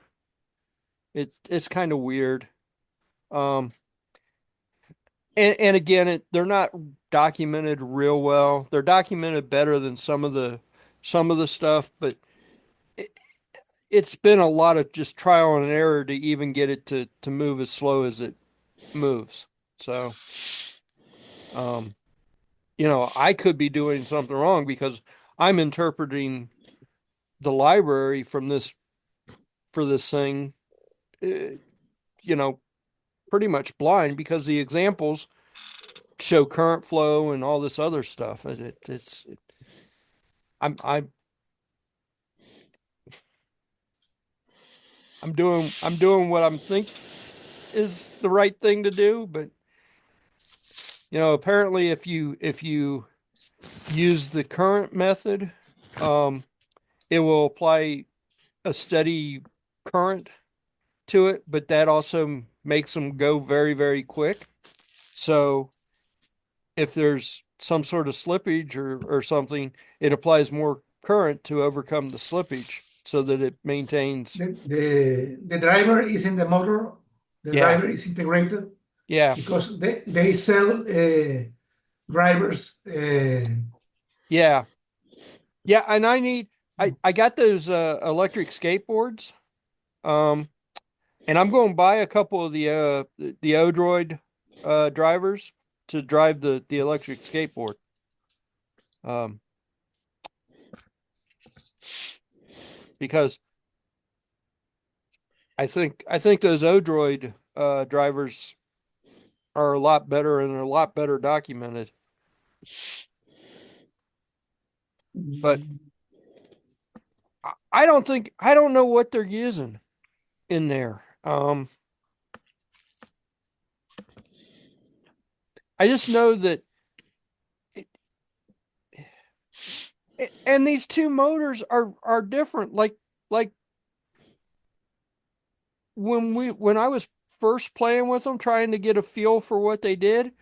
It's kind of weird. Um, and again, they're not documented real well. They're documented better than some of the stuff, but it, it's been a lot of just trial and error to even get it to move as slow as it moves. So, I could be doing something wrong because I'm interpreting the library from this for this thing, you know, pretty much blind because the examples show current flow and all this other stuff. I'm I'm I'm doing what I'm think is the right thing to do, but apparently if you use the current method, it will apply a steady current to it, but that also makes them go very, very quick. So if there's some sort of slippage or something, it applies more current to overcome the slippage so that it maintains. The driver is in the motor. The Yeah. driver is integrated Yeah. because they sell drivers. Yeah. Yeah. And I got those electric skateboards. And I'm going to buy a couple of the Odroid drivers to drive the electric skateboard. Because I think those Odroid drivers are a lot better and a lot better documented. But I don't know what they're using in there. I just know that and these two motors are different. Like when I was first playing with them, trying to get a feel for what they did,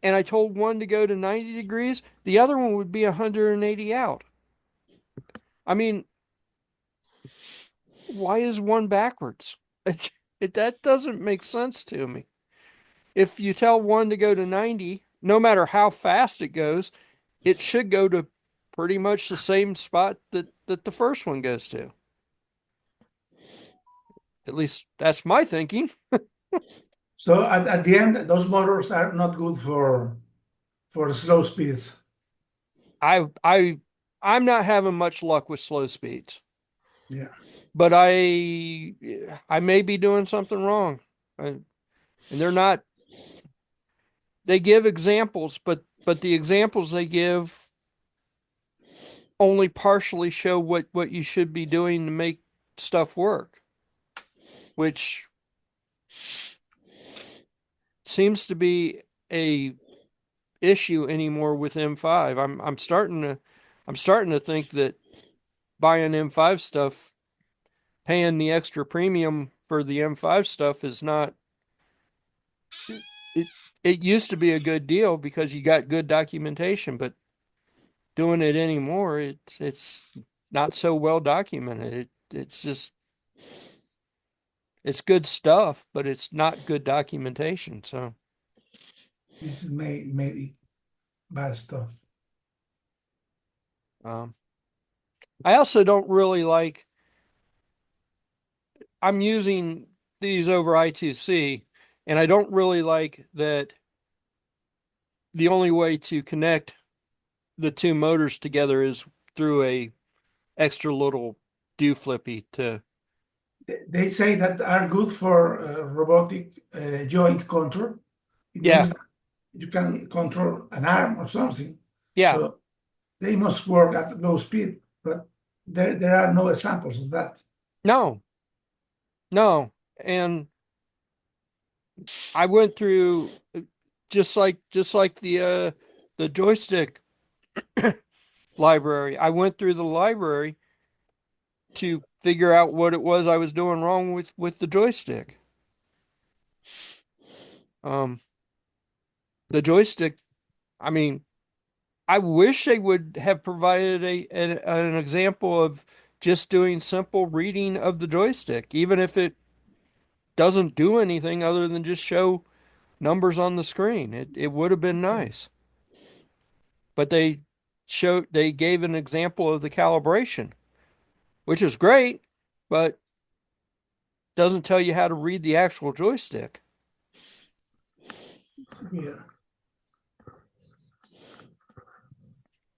and I told one to go to 90 degrees, the other one would be 180 out. I mean, why is one backwards? That doesn't make sense to me. If you tell one to go to 90, no matter how fast it goes, it should go to pretty much the same spot that the first one goes to. At least that's my thinking. So at the end, those motors are not good for slow speeds. I'm not having much luck with slow speeds. Yeah. But I may be doing something wrong. And they're not, they give examples, but the examples they give only partially show what you should be doing to make stuff work, which seems to be a issue anymore with M5. I'm starting to think that buying M5 stuff, paying the extra premium for the M5 stuff is not it it used to be a good deal because you got good documentation, but doing it anymore, it's not so well documented. It's just it's good stuff, but it's not good documentation. So This is made bad stuff. I also don't really like. I'm using these over I2C, and I don't really like that the only way to connect the two motors together is through a extra little do flippy to. They say that are good for robotic joint control. It Yeah. means that you can control an arm or something. Yeah. So they must work at low speed, but there are no examples of that. No. And I went through just like the joystick library. I went through the library to figure out what it was I was doing wrong with the joystick. The joystick, I mean, I wish they would have provided an example of just doing simple reading of the joystick, even if it doesn't do anything other than just show numbers on the screen. It would have been nice. But they gave an example of the calibration, which is great, but doesn't tell you how to read the actual joystick. Yeah.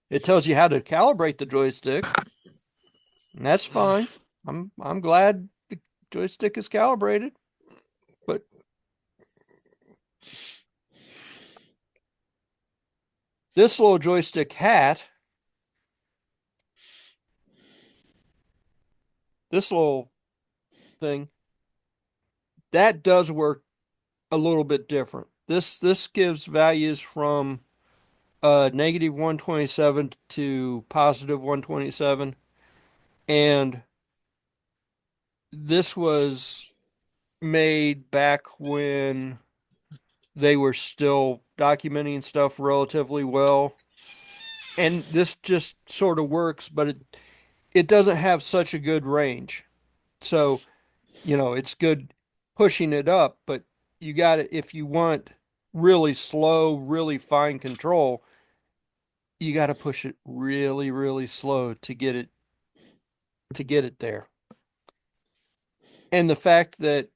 It tells you how to calibrate the joystick, And that's fine. I'm glad the joystick is calibrated, but this little joystick hat, this little thing, that does work a little bit different. This gives values from negative 127 to positive 127, and this was made back when they were still documenting stuff relatively well. And this just sort of works, but it doesn't have such a good range. So, it's good pushing it up, but you got to, if you want really slow, really fine control, you got to push it really, really slow to get it there. And the fact that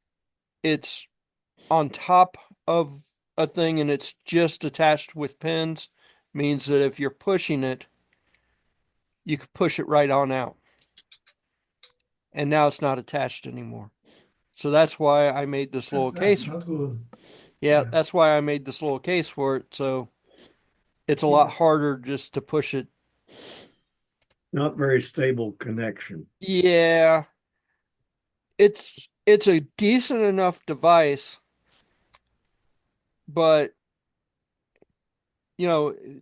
it's on top of a thing and it's just attached with pins means that if you're pushing it, you can push it right on out. And now it's not attached anymore. So that's why I made this little That's case. not good. Yeah, Yeah. that's why I made this little case for it. So it's a lot harder just to push it. Not very stable connection. Yeah, it's a decent enough device, but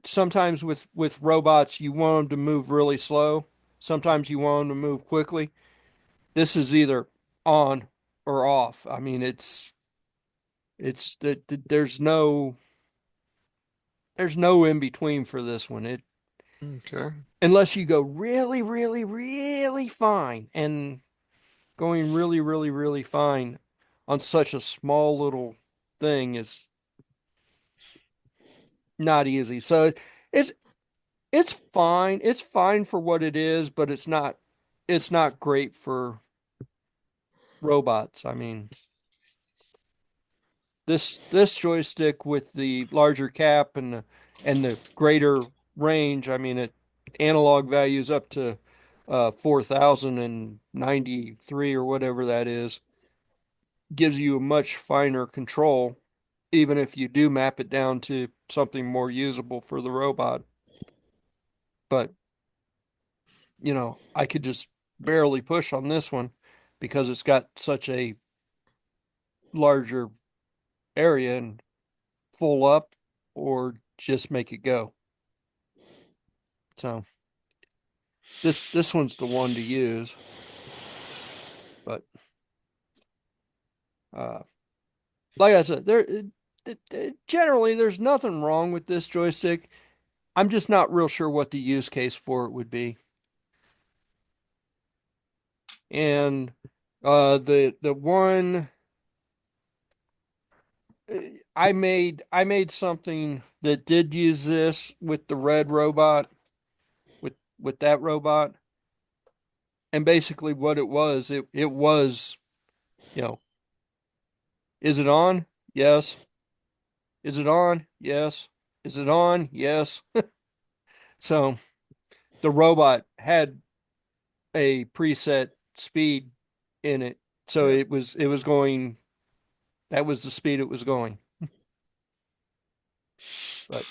sometimes with robots you want them to move really slow. Sometimes you want them to move quickly. This is either on or off. I mean, it's there's no in between for this one. Okay. Unless you go really, really, really fine, and going really, really, really fine on such a small little thing is not easy. So it's it's fine. It's fine for what it is, but it's not great for robots. I mean, this joystick with the larger cap and the greater range, I mean, it analog values up to 4093 or whatever that is, gives you a much finer control, even if you do map it down to something more usable for the robot. But, I could just barely push on this one because it's got such a larger area and full up or just make it go. So this one's the one to use. But uh like I said, generally there's nothing wrong with this joystick. I'm just not real sure what the use case for it would be. And the one I made something that did use this with the red robot, with that robot. And basically what it was, you know, is it on? Yes. Is it on? Yes. Is it on? Yes. So the robot had a preset speed in it. So it was going, that was the speed it was going. But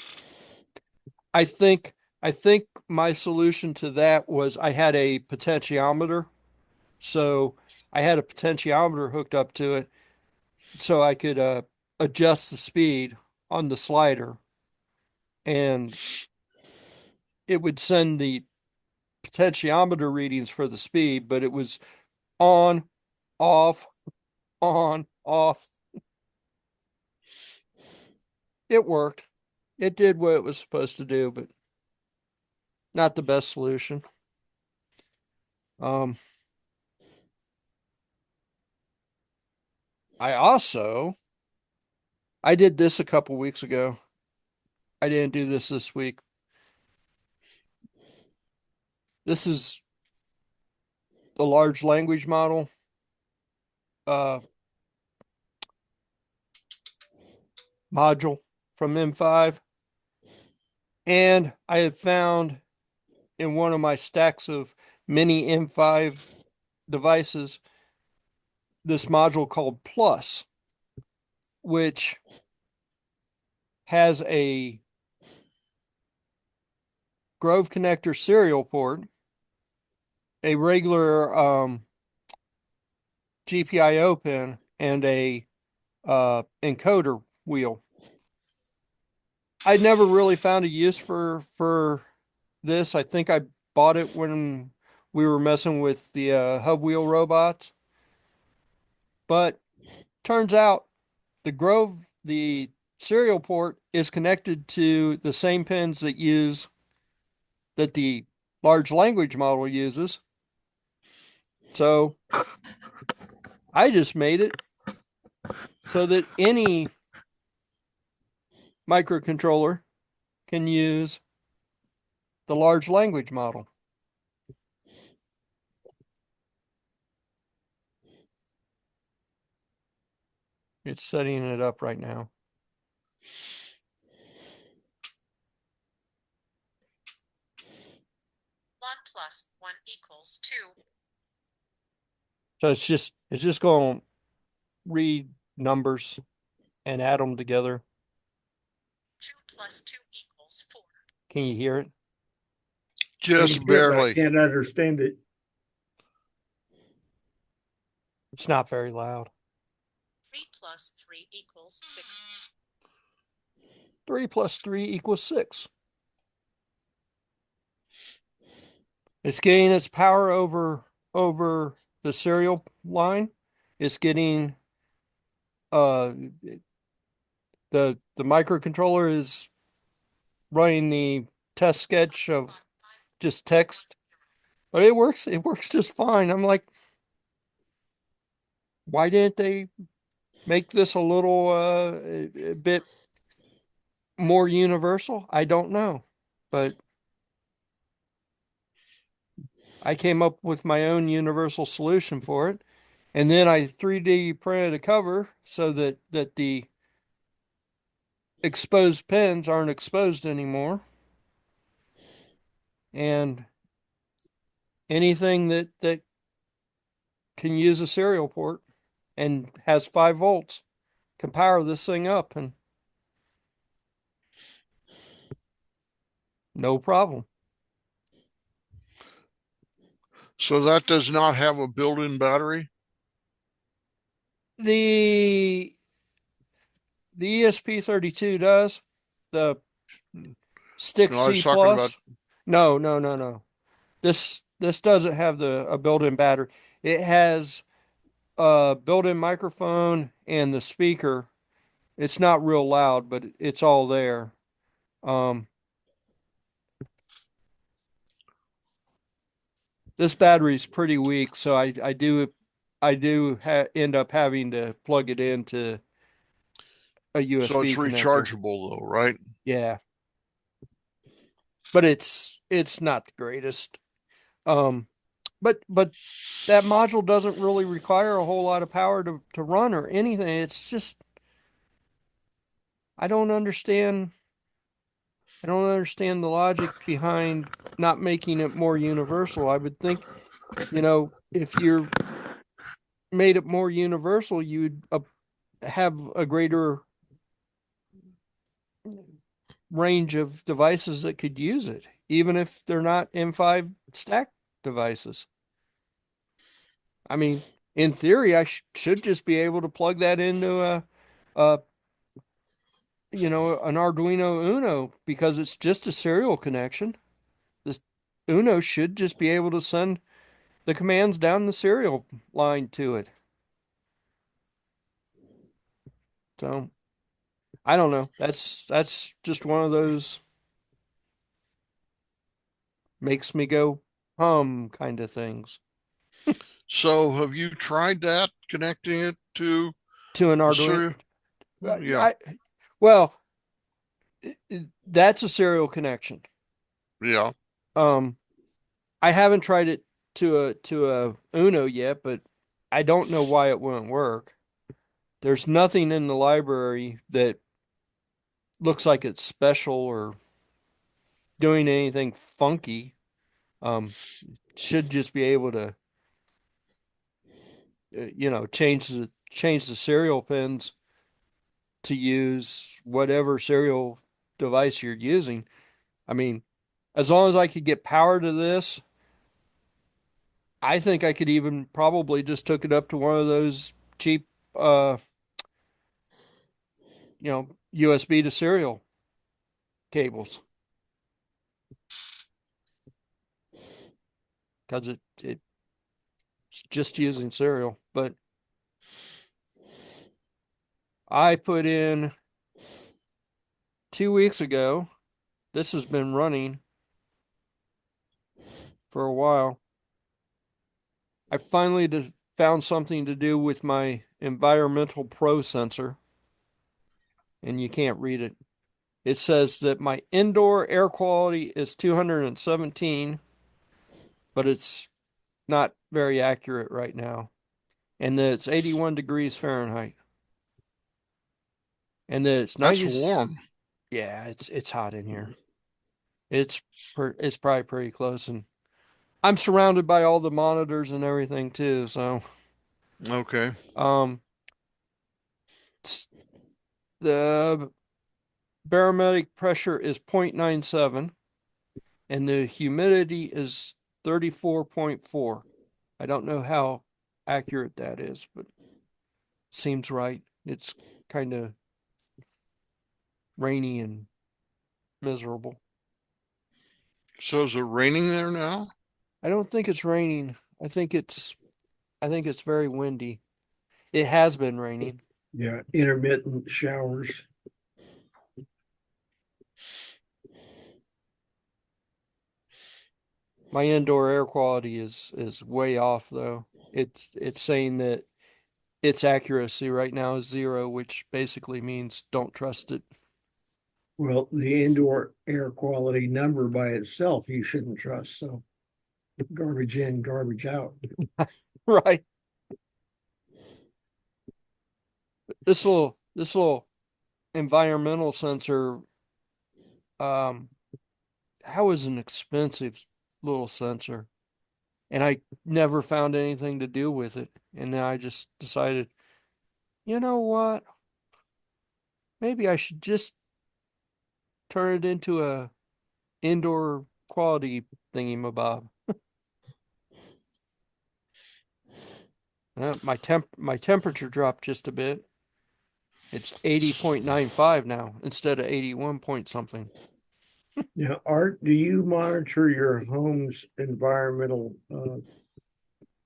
I think I think my solution to that was I had a potentiometer. So I had a potentiometer hooked up to it so I could adjust the speed on the slider, and it would send the potentiometer readings for the speed, but it was on, off, on, off. It worked. It did what it was supposed to do, but not the best solution. Um, I also I did this a couple weeks ago. I didn't do this week. This is the large language model uh, module from M5. And I had found in one of my stacks of mini M5 devices this module called Plus, which has a Grove connector serial port, a regular GPIO pin, and a encoder wheel. I never really found a use for this. I think I bought it when we were messing with the hub wheel robots, but turns out the serial port is connected to the same pins that the large language model uses. So I just made it so that any microcontroller can use the large language model. It's setting it up right now. One plus one equals two. So it's just going to read numbers and add them together. 2 plus 2 equals 4. Can you hear it? Just I barely. can't understand it. It's not very loud. 3 plus 3 equals 6. 3 plus 3 equals 6. It's getting its power over the serial line. It's getting the microcontroller is running the test sketch of just text, but it works just fine. I'm like, why didn't they make this a little a bit more universal? I don't know, but I came up with my own universal solution for it. And then I 3D printed a cover so that the exposed pins aren't exposed anymore. And anything that can use a serial port and has 5 volts can power this thing up, and no problem. So that does not have a built-in battery? The ESP32 does. The Stick No, I was C talking about Plus. No. This doesn't have a built-in battery. It has a built-in microphone and the speaker. It's not real loud, but it's all there. This battery's pretty weak, so I do end up having to plug it into a so it's USB connector. rechargeable though, right? Yeah, but it's not the greatest. But that module doesn't really require a whole lot of power to run or anything. It's just I don't understand. I don't understand the logic behind not making it more universal. I would think, if you're made it more universal, you'd have a greater range of devices that could use it, even if they're not M5 stack devices. I mean, in theory, I should just be able to plug that into a an Arduino Uno because it's just a serial connection. This Uno should just be able to send the commands down the serial line to it. So I don't know. That's just one of those makes me go kind of things. So have you tried that, connecting it to To an a Arduino. serial? Yeah, Well, that's a serial connection. yeah. I haven't tried it to a Uno yet, but I don't know why it wouldn't work. There's nothing in the library that looks like it's special or doing anything funky. should just be able to, change the serial pins to use whatever serial device you're using. I mean, as long as I could get power to this, I think I could even probably just took it up to one of those cheap, USB to serial cables, because it's just using serial. But I put in 2 weeks ago. This has been running for a while. I finally found something to do with my environmental pro sensor, and you can't read it. It says that my indoor air quality is 217, but it's not very accurate right now. And that it's 81 degrees Fahrenheit. And that it's That's 90. warm. Yeah, it's hot in here. It's probably pretty close, and I'm surrounded by all the monitors and everything too, so Okay. the barometric pressure is 0.97 and the humidity is 34.4. I don't know how accurate that is, but it seems right. It's kind of rainy and miserable. So is it raining there now? I don't think it's raining. I think it's very windy. It has been raining. Yeah, intermittent showers. My indoor air quality is way off though. It's saying that its accuracy right now is 0, which basically means don't trust it. Well, the indoor air quality number by itself, you shouldn't trust. So garbage in, garbage out. Right. This little environmental sensor, how is an expensive little sensor, and I never found anything to do with it. And then I just decided, you know what? Maybe I should just turn it into a indoor quality thingy-mabob. My temperature dropped just a bit. It's 80.95 now instead of 81 point something. Now, Art, do you monitor your home's environmental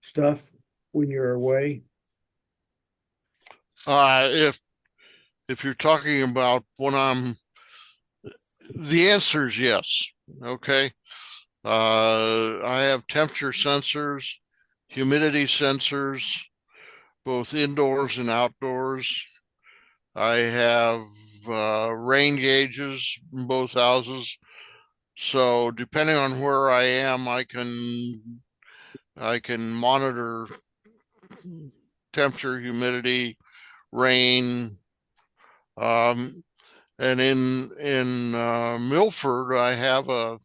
stuff when you're away? If you're talking about the answer is yes. Okay. I have temperature sensors, humidity sensors, both indoors and outdoors. I have rain gauges in both houses. So depending on where I am, I can monitor temperature, humidity, rain. And in Milford, I have a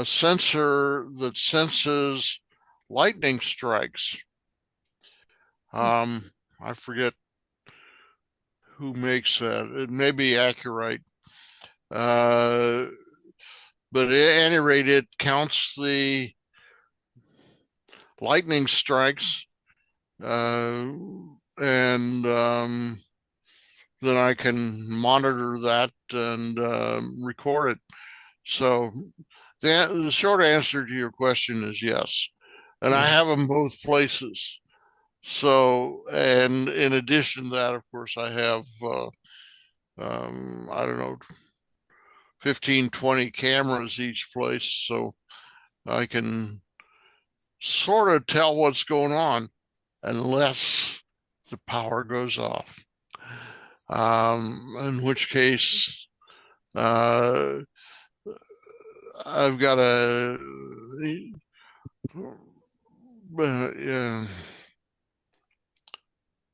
sensor that senses lightning strikes. I forget who makes that. It may be Accurate. But at any rate, it counts the lightning strikes, and then I can monitor that and record it. So the short answer to your question is yes. And I have them both places. So, and in addition to that, of course, I have, I don't know, 15, 20 cameras each place. So I can sort of tell what's going on unless the power goes off. In which case, I've got a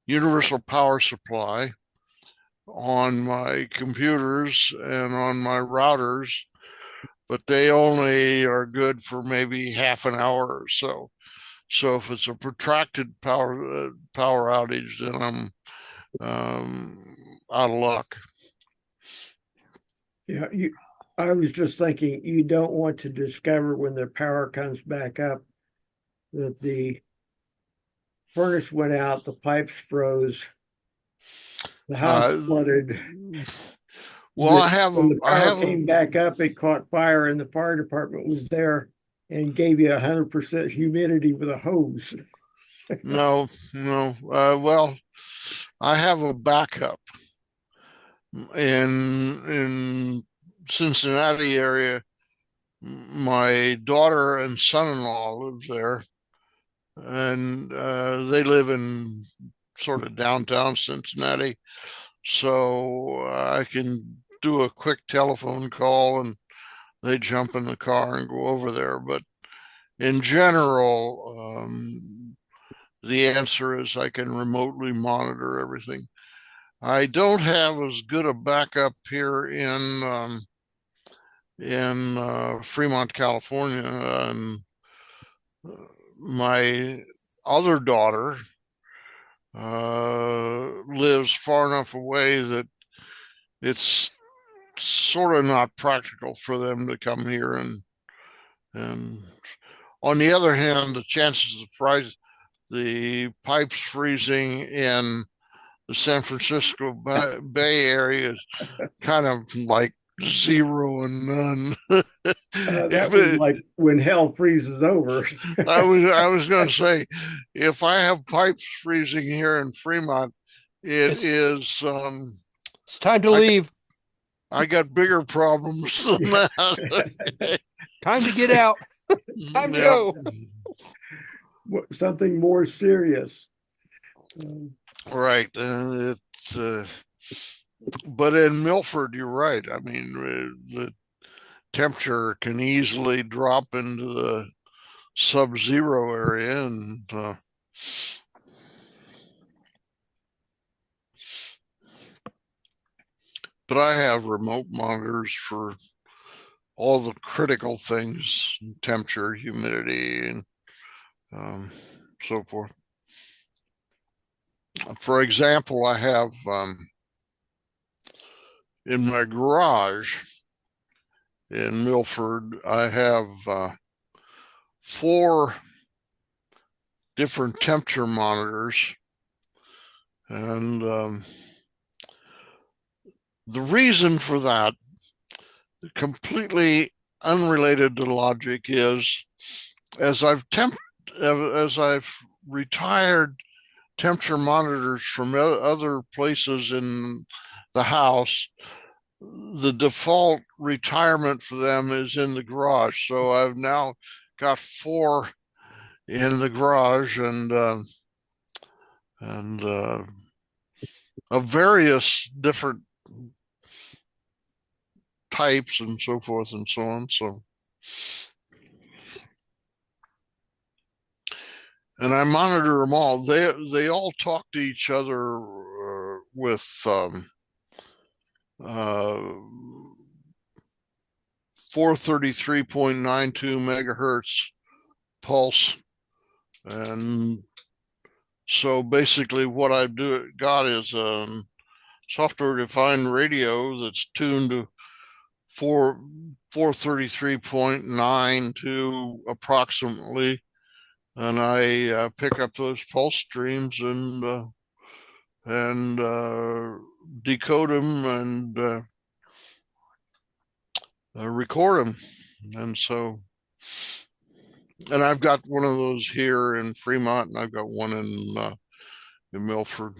universal power supply on my computers and on my routers, but they only are good for maybe half an hour or so. So if it's a protracted power outage, then I'm out of luck. Yeah, I was just thinking you don't want to discover when the power comes back up that the furnace went out, the pipes froze, the house flooded. Well, When the I power have came back up, it caught fire, and the fire department was there and gave you 100% humidity with a hose. no. Well, I have a backup in Cincinnati area. My daughter and son-in-law live there, and they live in sort of downtown Cincinnati, so I can do a quick telephone call and they jump in the car and go over there. But in general, the answer is I can remotely monitor everything. I don't have as good a backup here in Fremont, California, and my other daughter lives far enough away that it's sort of not practical for them to come here. And on the other hand, the chances of the pipes freezing in the San Francisco Bay Area is kind of like zero and none. That was like when hell freezes over. I was going to say, if I have pipes freezing here in Fremont, It's it's time to leave. I got bigger problems than that. Time to get out. Time to go. Something more serious. Right. But in Milford, you're right. I mean, the temperature can easily drop into the sub-zero area, and but I have remote monitors for all the critical things: temperature, humidity, and so forth. For example, I have in my garage in Milford, I have 4 different temperature monitors, and the reason for that, completely unrelated to logic, is as I've retired temperature monitors from other places in the house, the default retirement for them is in the garage. So I've now got 4 in the garage, and of various different types and so forth and so on. So, and I monitor them all. They all talk to each other with 433.92 megahertz pulse, and so basically what I've got is software-defined radio that's tuned to 433.92 approximately, and I pick up those pulse streams and decode them and record them. And so, and I've got one of those here in Fremont, and I've got one in Milford.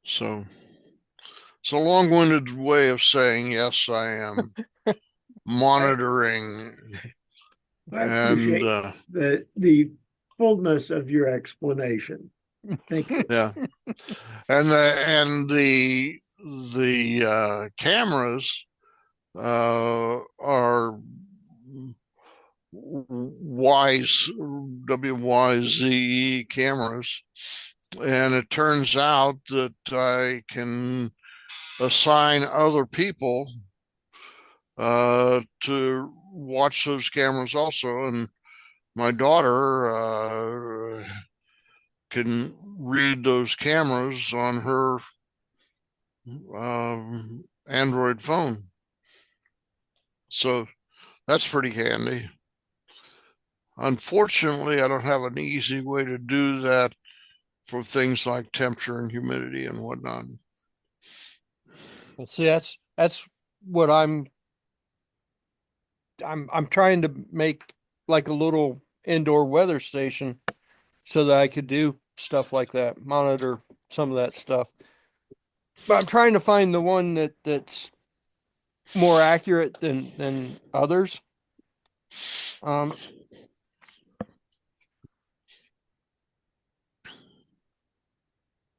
So it's a long-winded way of saying yes, I am monitoring. I appreciate the fullness of your explanation. Thank you. Yeah, and the cameras are WYZE cameras, and it turns out that I can assign other people to watch those cameras also. And my daughter can read those cameras on her Android phone. So that's pretty handy. Unfortunately, I don't have an easy way to do that for things like temperature and humidity and whatnot. Well, see, that's what I'm trying to make like a little indoor weather station so that I could do stuff like that, monitor some of that stuff. But I'm trying to find the one that's more accurate than others. Um,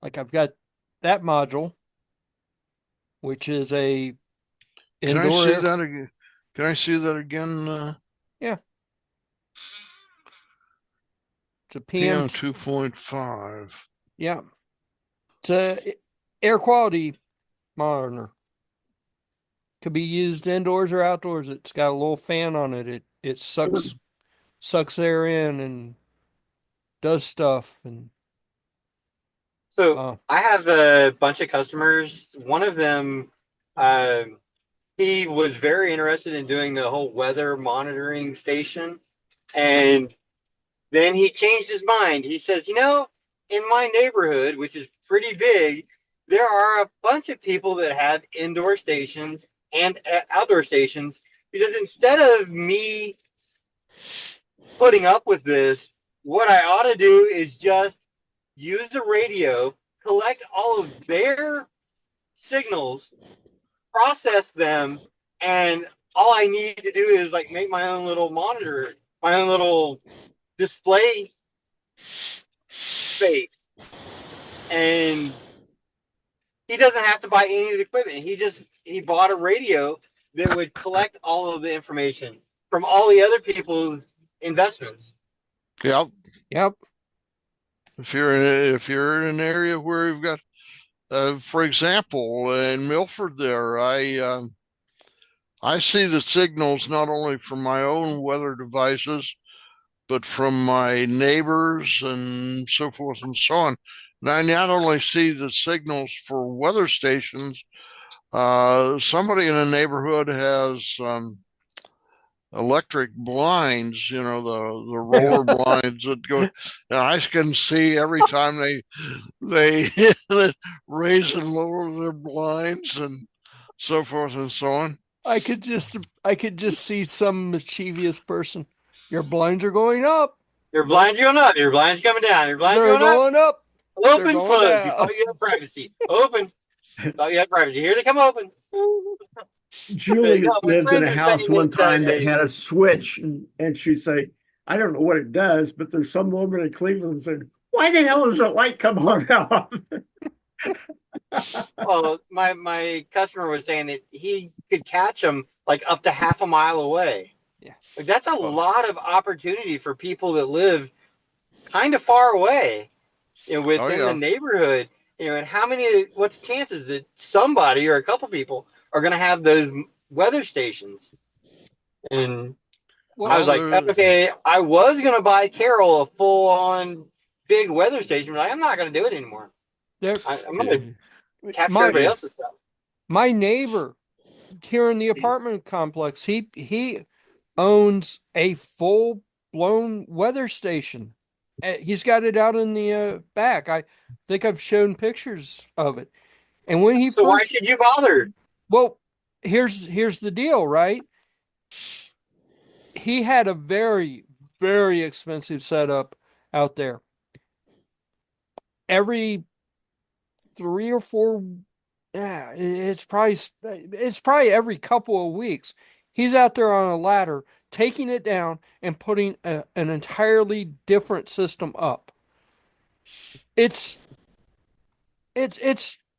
like I've got that module, which is a Can I indoor see air. that again? Can I see that again? Yeah. It's a PM. PM 2.5. Yeah. It's a air quality monitor. Could be used indoors or outdoors. It's got a little fan on it. It sucks air in and does stuff. And So I have a bunch of customers. One of them, he was very interested in doing the whole weather monitoring station, and then he changed his mind. He says, in my neighborhood, which is pretty big, there are a bunch of people that have indoor stations and outdoor stations, because instead of me putting up with this, what I ought to do is just use the radio, collect all of their signals, process them, and all I need to do is like make my own little monitor, my own little display space. And he doesn't have to buy any of the equipment. He bought a radio that would collect all of the information from all the other people's investments. Yep. yep. If you're in an area where you've got, for example, in Milford, there, I see the signals not only from my own weather devices, but from my neighbors and so forth and so on. And I not only see the signals for weather stations, somebody in a neighborhood has electric blinds, the roller blinds that go, and I can see every time they raise and lower their blinds and so forth and so on. I could just see some mischievous person. Your blinds are going up. Your blinds going up. Your blinds coming down. Your blinds They're going up. going up. Open, going close. You down. thought you had privacy. Open. Thought you had privacy. Here they come open. Julie No, my lived in friends a are house saying one time that that, had a switch, and she'd say, I don't know what it does, but there's some woman in Cleveland that said, why the hell does the light come on off? well, my customer was saying that he could catch them like up to half a mile away. Yeah. Like that's a lot of opportunity for people that live kind of far away, within the neighborhood. And what's the chances that somebody or a couple people are going to have those weather stations? And I was like, okay, I was going to buy Carol a full-on big weather station, but I'm not going to do it anymore. I'm going to capture everybody else's stuff. My neighbor here in the apartment complex, he owns a full-blown weather station. He's got it out in the back. I think I've shown pictures of it. And when he why should you bother? Well, here's the deal, right? He had a very, very expensive setup out there. Every 3 or 4, it's probably every couple of weeks, he's out there on a ladder, taking it down and putting an entirely different system up. It's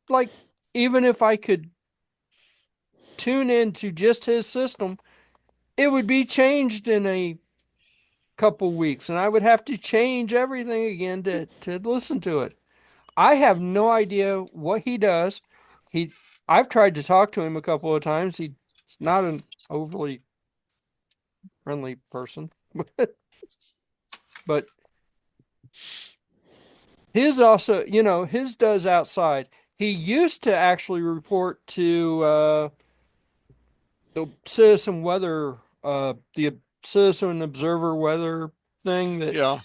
like, even if I could tune into just his system, it would be changed in a couple weeks, and I would have to change everything again to listen to it. I have no idea what he does. I've tried to talk to him a couple of times. He's not an overly friendly person, but his also, his does outside. He used to actually report to the citizen weather, the citizen observer weather thing that, Yeah.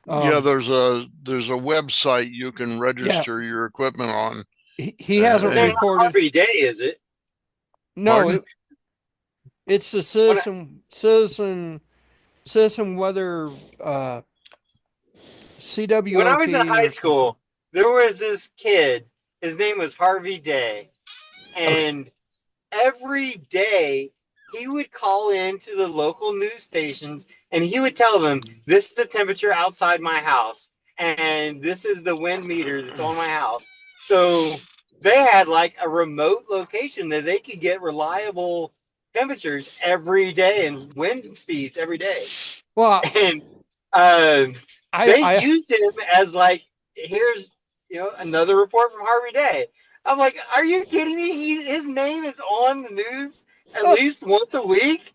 Yeah, um, there's a website you can yeah, register your equipment on. he hasn't They're And not reported. Harvey Day, is it? No, pardon? it's the When I, citizen weather, when I was in CWOP high or something. school, there was this kid. His name was Harvey Day, Okay. and every day he would call in to the local news stations and he would tell them, this is the temperature outside my house and this is the wind meter that's on my house. So they had like a remote location that they could get reliable temperatures every day and wind speeds every day. Well, And uh, I, they I, used him as like, here's another report from Harvey Day. I'm like, are you kidding me? His name is on the news at least once a week.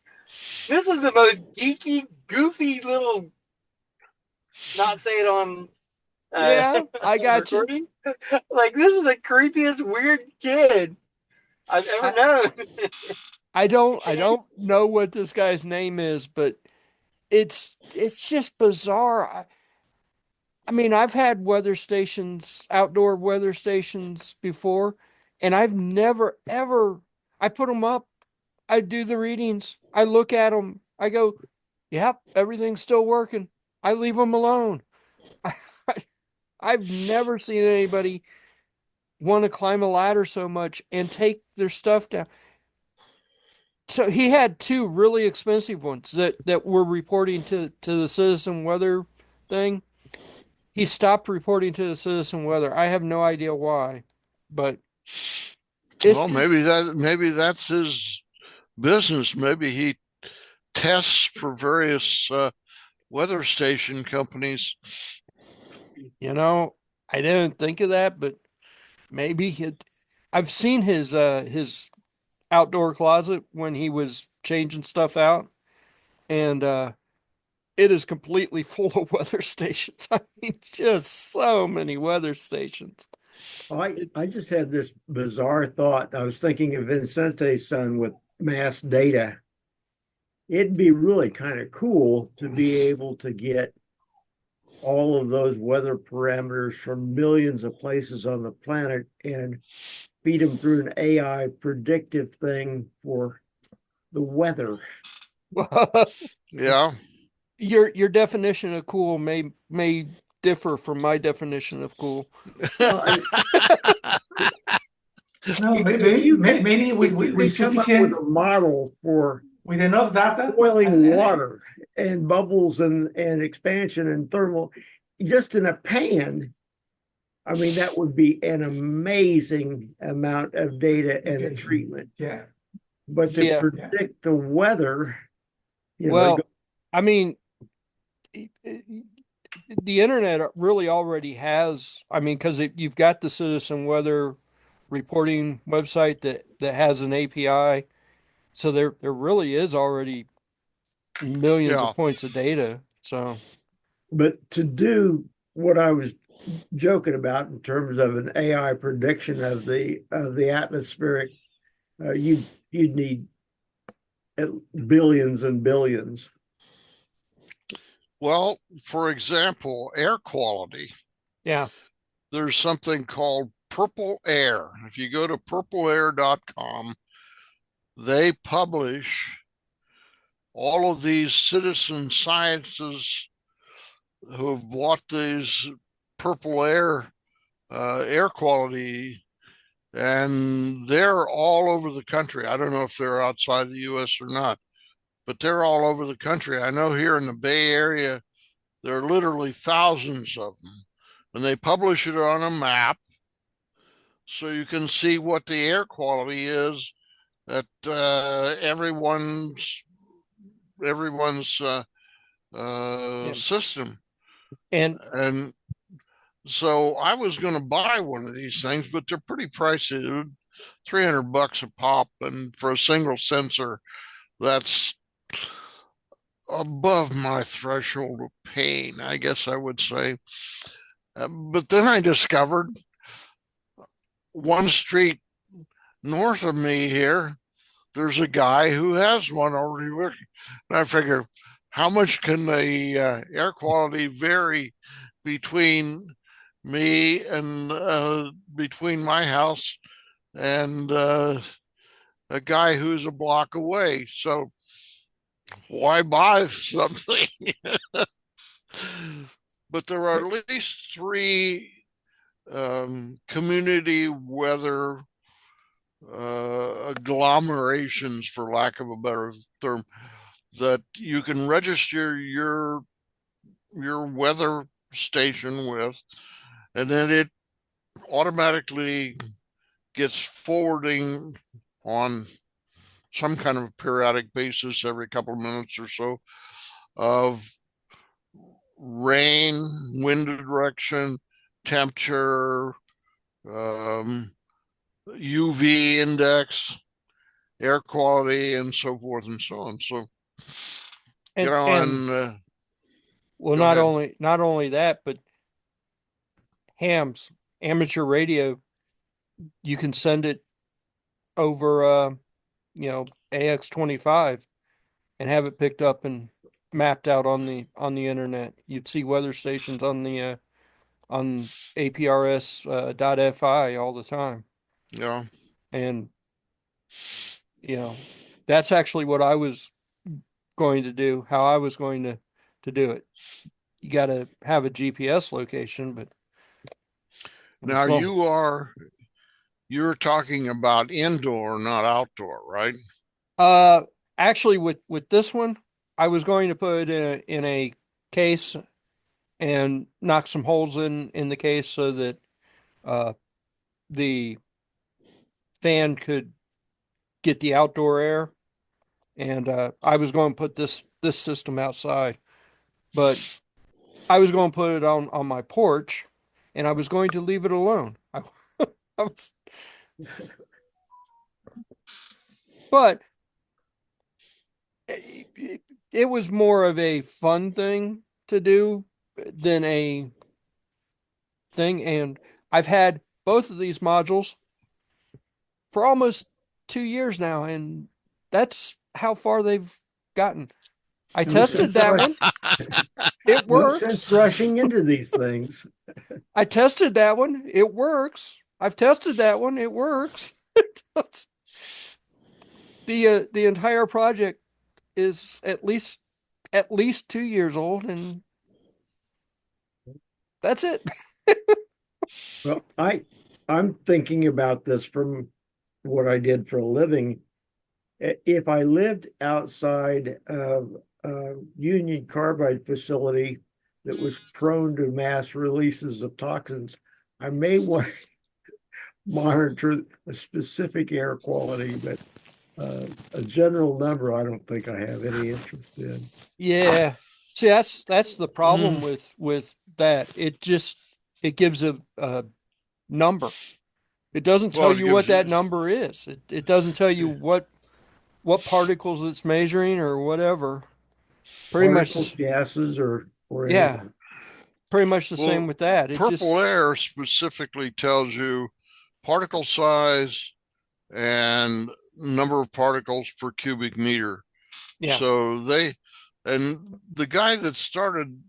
This is the most geeky, goofy little. Not say it on yeah, I got you. recording. Like this is the creepiest weird kid I've ever I, known. I don't know what this guy's name is, but it's just bizarre. I mean, I've had weather stations, outdoor weather stations before, and I've never ever. I put them up. I do the readings. I look at them. I go, "Yep, everything's still working." I leave them alone. I've never seen anybody want to climb a ladder so much and take their stuff down. So he had two really expensive ones that were reporting to the citizen weather thing. He stopped reporting to the citizen weather. I have no idea why, but it's Well, just, maybe that's his business. Maybe he tests for various weather station companies. I didn't think of that, but maybe I've seen his outdoor closet when he was changing stuff out, and it is completely full of weather stations. I mean, just so many weather stations. I just had this bizarre thought. I was thinking of Vincente's son with mass data. It'd be really kind of cool to be able to get all of those weather parameters from millions of places on the planet and feed them through an AI predictive thing for the weather. Yeah. Your definition of cool may differ from my definition of cool. Well, No, if you could, mainly if you with could come up with sufficient, a model for with enough data. boiling water and bubbles and expansion and thermal just in a pan, I mean, that would be an amazing amount of data and Okay. treatment. Yeah. But to Yeah. predict the weather, Well, I mean, the internet really already has, I mean, because you've got the citizen weather reporting website that has an API. So there really is already millions Yeah. of points of data. So but to do what I was joking about in terms of an AI prediction of the atmospheric, you'd need billions and billions. Well, for example, air quality. yeah. There's something called Purple Air. If you go to purpleair.com, they publish all of these citizen scientists who've bought these Purple Air air quality, and they're all over the country. I don't know if they're outside the U.S. or not, but they're all over the country. I know here in the Bay Area, there are literally thousands of them, and they publish it on a map so you can see what the air quality is at everyone's Yeah. system. And And so I was going to buy one of these things, but they're pretty pricey. $300 a pop, and for a single sensor, that's above my threshold of pain, I guess I would say. But then I discovered one street north of me here, there's a guy who has one already working. And I figure, how much can the air quality vary between me and between my house and a guy who's a block away? So why buy something? But there are at least three community weather agglomerations, for lack of a better term, that you can register your weather station with, and then it automatically gets forwarding on some kind of periodic basis every couple of minutes or so of rain, wind direction, temperature, UV index, air quality, and so forth and so on. So, And well, go ahead. not only that, but hams, amateur radio, you can send it over AX25 and have it picked up and mapped out on the internet. You'd see weather stations on APRS .fi all the time. Yeah. And that's actually what I was going to do, how I was going to do it. You got to have a GPS location, but Now you're talking about indoor, not outdoor, right? actually with this one, I was going to put it in a case and knock some holes in the case so that the fan could get the outdoor air. And I was going to put this system outside, but I was going to put it on my porch, and I was going to leave it alone. I was, but it was more of a fun thing to do than a thing. And I've had both of these modules for almost 2 years now, and that's how far they've gotten. I No tested sense that rush- one. It No sense works. rushing into these things. I tested that one. It works. I've tested that one. It works. The entire project is at least 2 years old, and that's it. Well, I'm thinking about this from what I did for a living. If I lived outside of a Union Carbide facility that was prone to mass releases of toxins, I may want to monitor a specific air quality, but a general number, I don't think I have any interest in. Yeah. See, that's the problem with that. It gives a number. It doesn't tell Well, it you what gives that you, number is. It doesn't tell you what particles it's measuring or whatever. Pretty Particles, much, gases, or yeah, anything. pretty much the same well, with that. It purple just, air specifically tells you particle size and number of particles per cubic meter. yeah, So and the guy that started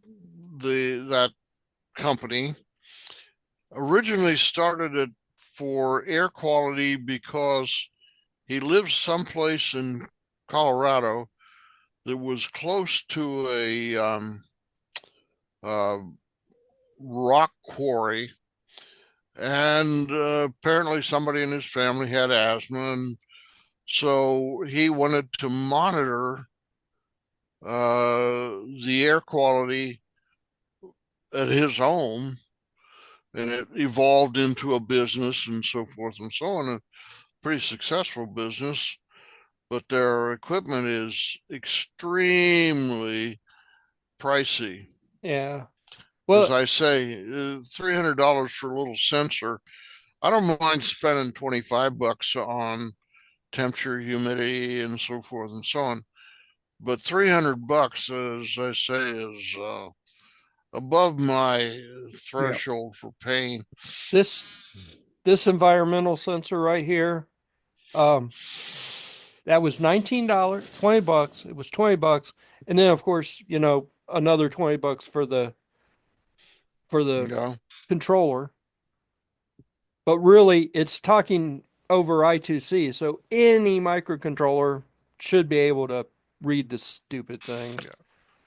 that company originally started it for air quality because he lives someplace in Colorado that was close to a uh, rock quarry, and apparently somebody in his family had asthma, and so he wanted to monitor the air quality at his home, and it evolved into a business and so forth and so on. A pretty successful business, but their equipment is extremely pricey. yeah. As Well, I say, $300 for a little sensor. I don't mind spending $25 on temperature, humidity, and so forth and so on. But $300, as I say, is above my threshold for paying. This environmental sensor right here, um, that was $19, $20. It was $20. And then of course, another $20 for the Yeah. controller. But really it's talking over I2C. So any microcontroller should be able to read this stupid thing.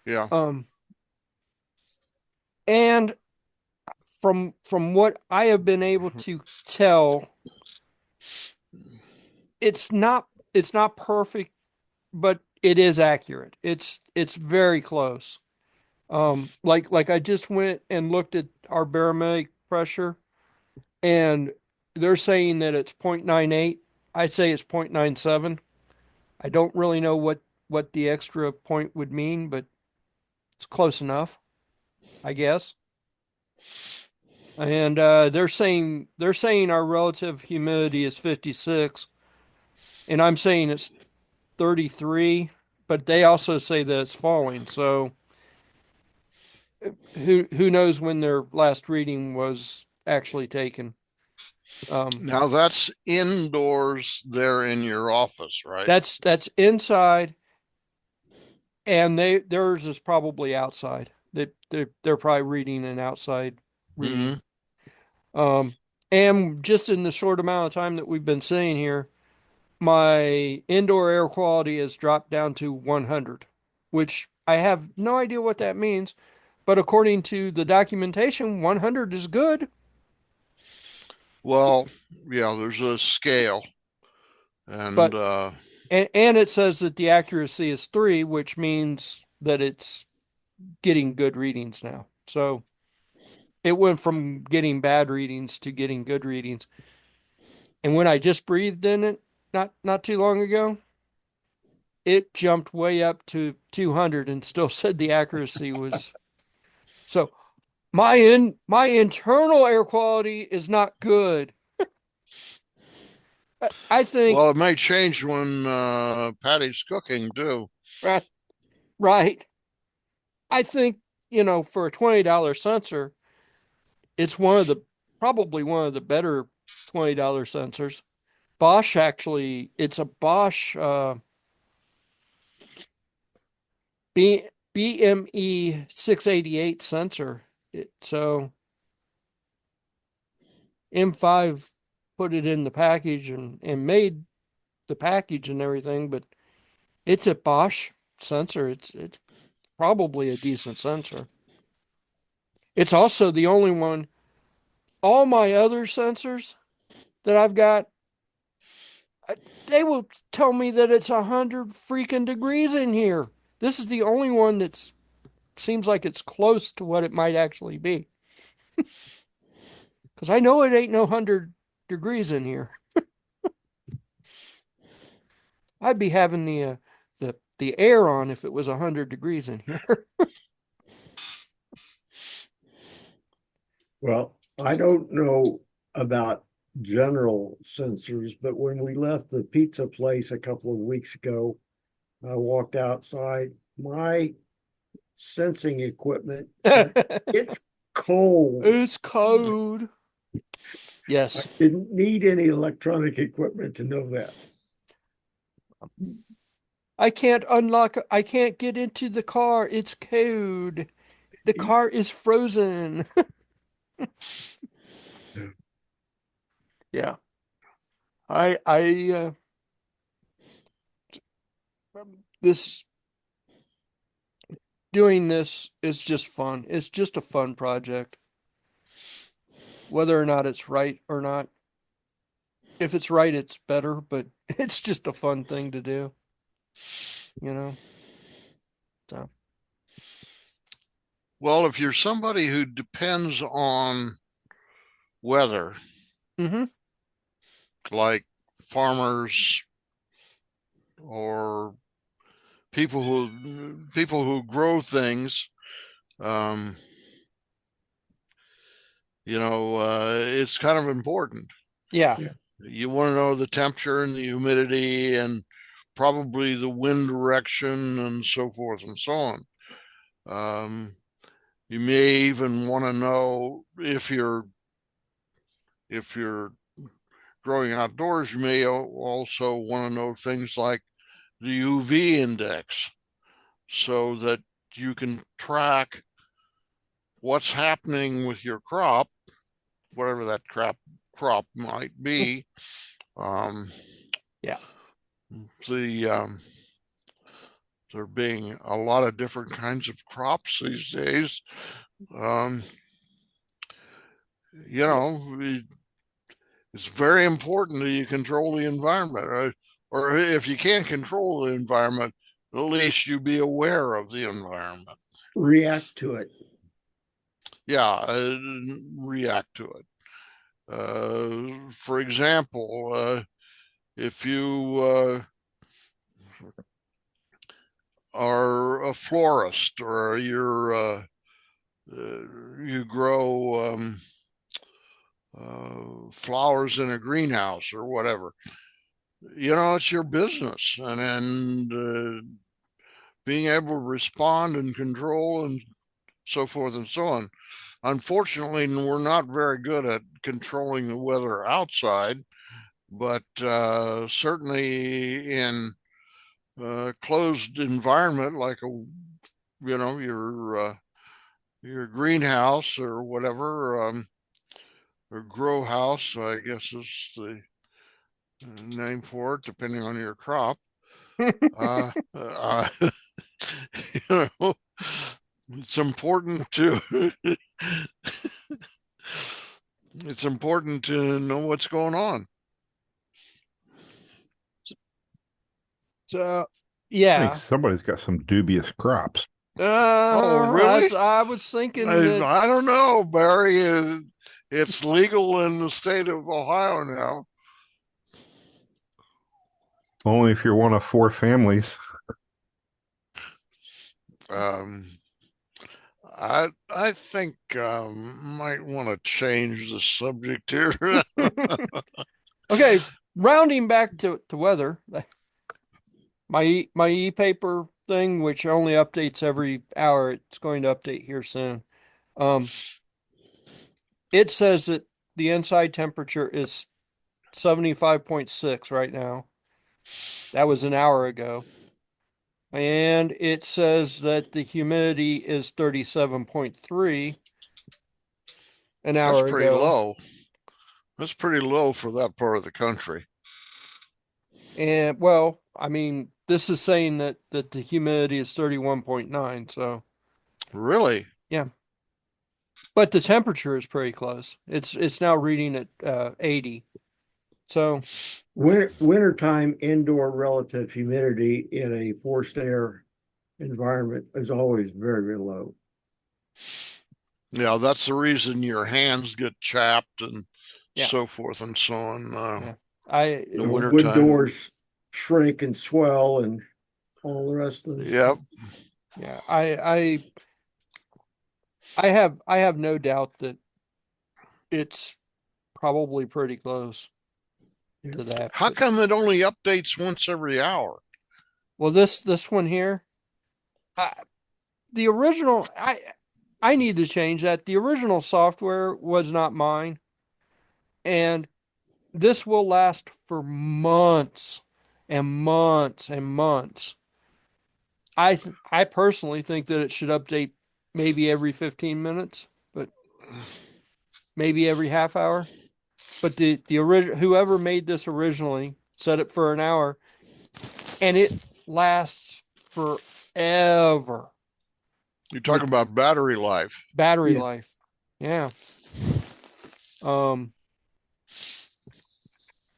Yeah. And from what I have been able to tell, it's not perfect, but it is accurate. It's very close. Like I just went and looked at our barometric pressure, and they're saying that it's 0.98. I say it's 0.97. I don't really know what the extra point would mean, but it's close enough, I guess. And they're saying our relative humidity is 56, and I'm saying it's 33, but they also say that it's falling. So who knows when their last reading was actually taken? Now that's indoors there in your office, right? That's inside, and theirs is probably outside. They're probably reading an outside reading. Mhm. And just in the short amount of time that we've been sitting here, my indoor air quality has dropped down to 100, which I have no idea what that means, but according to the documentation, 100 is good. Well, yeah, there's a scale, and But and it says that the accuracy is 3, which means that it's getting good readings now. So it went from getting bad readings to getting good readings. And when I just breathed in it not too long ago, it jumped way up to 200 and still said the accuracy was. So my internal air quality is not good. I think well, it may change when Patty's cooking too. right, right. I think, for a $20 sensor, it's probably one of the better $20 sensors. Bosch actually, it's a Bosch B BME 688 sensor. So M5 put it in the package and made the package and everything, but it's a Bosch sensor. It's probably a decent sensor. It's also the only one. All my other sensors that I've got, they will tell me that it's 100 freaking degrees in here. This is the only one that seems like it's close to what it might actually be. Because I know it ain't no 100 degrees in here. I'd be having the air on if it was 100 degrees in here. Well, I don't know about general sensors, but when we left the pizza place a couple of weeks ago, I walked outside. My sensing equipment said, it's cold. It's cold. I Yes. didn't need any electronic equipment to know that. I can't unlock, I can't get into the car. It's cold. The car is frozen. Yeah. I this doing this is just fun. It's just a fun project. Whether or not it's right or not. If it's right, it's better, but it's just a fun thing to do. So Well, if you're somebody who depends on weather, mm-hmm. like farmers or people who grow things, um, it's kind of important. Yeah. You want to know the temperature and the humidity and probably the wind direction and so forth and so on. You may even want to know if you're growing outdoors, you may also want to know things like the UV index so that you can track what's happening with your crop, whatever that crop might be. Yeah. There being a lot of different kinds of crops these days. It's very important that you control the environment, or if you can't control the environment, at least you be aware of the environment. React to it. Yeah, react to it. For example, if you are a florist or you grow flowers in a greenhouse or whatever, it's your business, and being able to respond and control and so forth and so on. Unfortunately, we're not very good at controlling the weather outside, but certainly in a closed environment like your greenhouse or whatever, or grow house, I guess is the name for it, depending on your crop. uh, uh, you know, it's important to it's important to know what's going on. So I yeah. think somebody's got some dubious crops. Oh, really? I was thinking I, that. I don't know, Barry. It's legal in the state of Ohio now. Only if you're one of 4 families. Um, I think might want to change the subject here. Okay, rounding back to weather. My e-paper thing, which only updates every hour, it's going to update here soon. It says that the inside temperature is 75.6 right now. That was an hour ago. And it says that the humidity is 37.3 an That's hour pretty ago. low. That's pretty low for that part of the country. And well, I mean, this is saying that the humidity is 31.9, so Really? yeah. But the temperature is pretty close. It's now reading at 80. So Wintertime indoor relative humidity in a forced air environment is always very, very low. Yeah, that's the reason your hands get chapped and yeah. so forth and so on. Yeah. The You know, wood wintertime. doors shrink and swell and all the rest of this. Yep. Yeah. I have no doubt that it's probably pretty close to that. How come it only updates once every hour? Well, this one here, the original, I need to change that. The original software was not mine, and this will last for months and months and months. I personally think that it should update maybe every 15 minutes, but maybe every half hour. But the original whoever made this originally set it for an hour, and it lasts forever. You're talking about battery life. Battery Yeah. life. Yeah.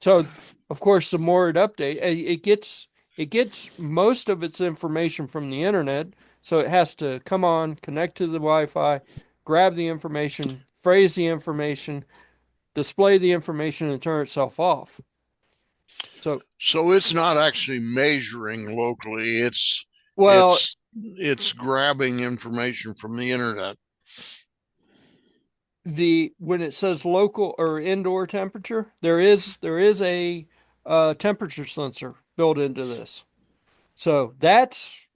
So of course, the more it update, it gets most of its information from the internet. So it has to come on, connect to the Wi-Fi, grab the information, phrase the information, display the information, and turn itself off. So it's not actually measuring locally. Well, It's grabbing information from the internet. when it says local or indoor temperature, there is a temperature sensor built into this. So that's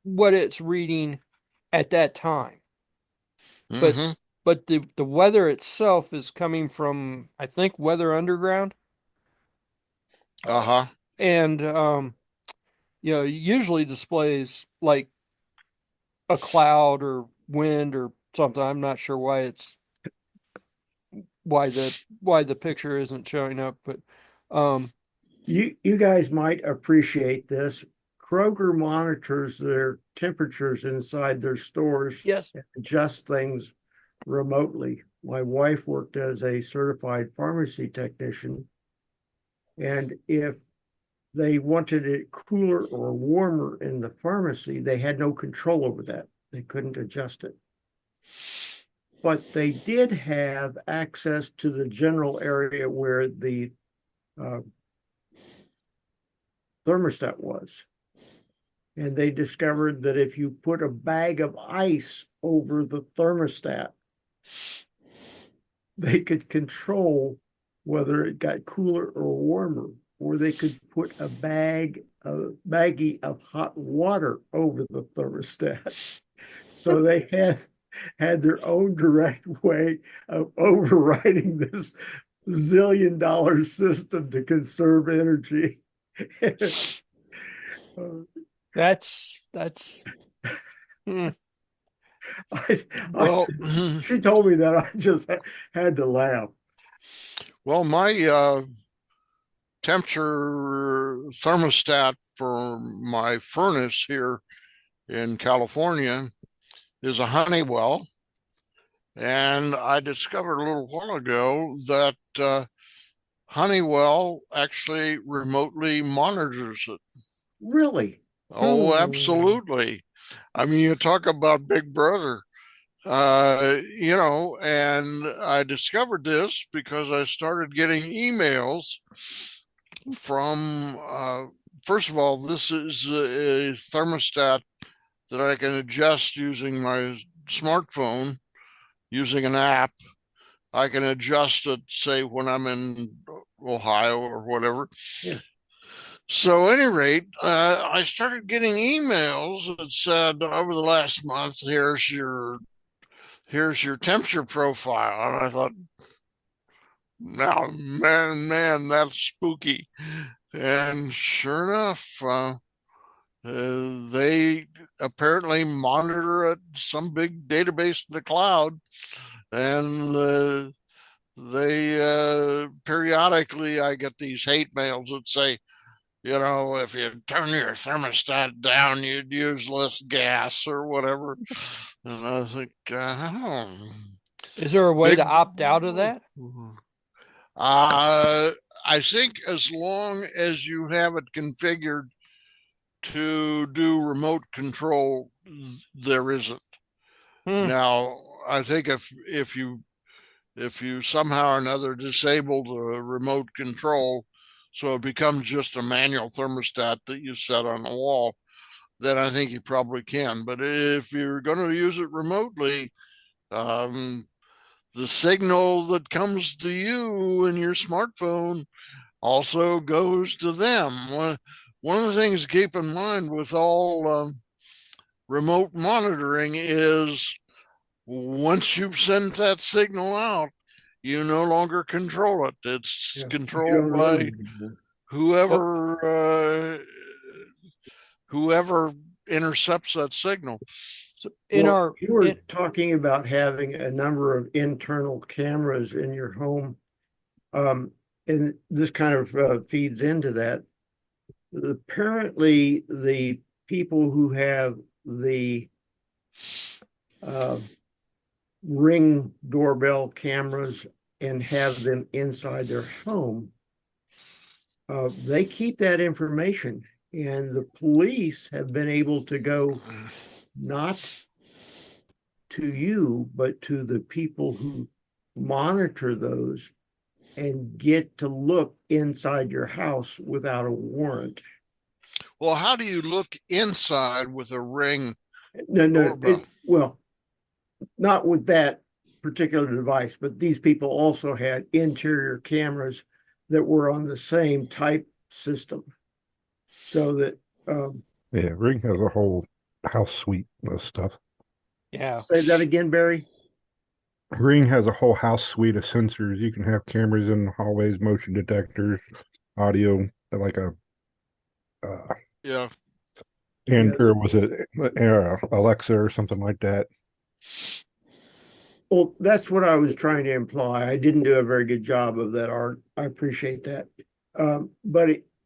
what it's reading at that time. But Mm-hmm. the weather itself is coming from, I think, Weather Underground. Uh-huh. And it usually displays like a cloud or wind or something. I'm not sure why the picture isn't showing up, but um You guys might appreciate this. Kroger monitors their temperatures inside their stores yes. and adjusts things remotely. My wife worked as a certified pharmacy technician, and if they wanted it cooler or warmer in the pharmacy, they had no control over that. They couldn't adjust it. But they did have access to the general area where the uh, thermostat was. And they discovered that if you put a bag of ice over the thermostat, they could control whether it got cooler or warmer, or they could put a baggie of hot water over the thermostat. So they had their own direct way of overriding this $1 zillion system to conserve energy. That's hmm. Well, she told me that I just had to laugh. well, my temperature thermostat for my furnace here in California is a Honeywell. And I discovered a little while ago that Honeywell actually remotely monitors it. Really? Oh, absolutely. I mean, you talk about Big Brother, and I discovered this because I started getting emails from, first of all, this is a thermostat that I can adjust using my smartphone using an app. I can adjust it, say, when I'm in Ohio or whatever. Yeah. So, at any rate, I started getting emails that said, over the last month, here's your temperature profile, and I thought, now, man, that's spooky. And sure enough, they apparently monitor at some big database in the cloud, and they periodically I get these hate mails that say, if you turn your thermostat down, you'd use less gas or whatever. And I think, oh, Is there a way big. to opt out of that? I think as long as you have it configured to do remote control, there isn't. Hmm. Now, I think if you somehow or another disable the remote control, so it becomes just a manual thermostat that you set on the wall, then I think you probably can. But if you're going to use it remotely, um, the signal that comes to you in your smartphone also goes to them. One of the things to keep in mind with all remote monitoring is once you've sent that signal out, you no longer control it. It's controlled by whoever whoever intercepts that signal. So You were talking about having a number of internal cameras in your home, and this kind of feeds into that. Apparently, the people who have the Ring doorbell cameras and have them inside their home, they keep that information, and the police have been able to go not to you, but to the people who monitor those and get to look inside your house without a warrant. Well, how do you look inside with a Ring No, doorbell? well, not with that particular device, but these people also had interior cameras that were on the same type system. So that, Yeah, Ring has a whole house suite of stuff. Yeah. say that again, Barry? Ring has a whole house suite of sensors. You can have cameras in the hallways, motion detectors, audio, like a Yeah. and Yeah. or was it Alexa or something like that? Well, that's what I was trying to imply. I didn't do a very good job of that, Art. I appreciate that.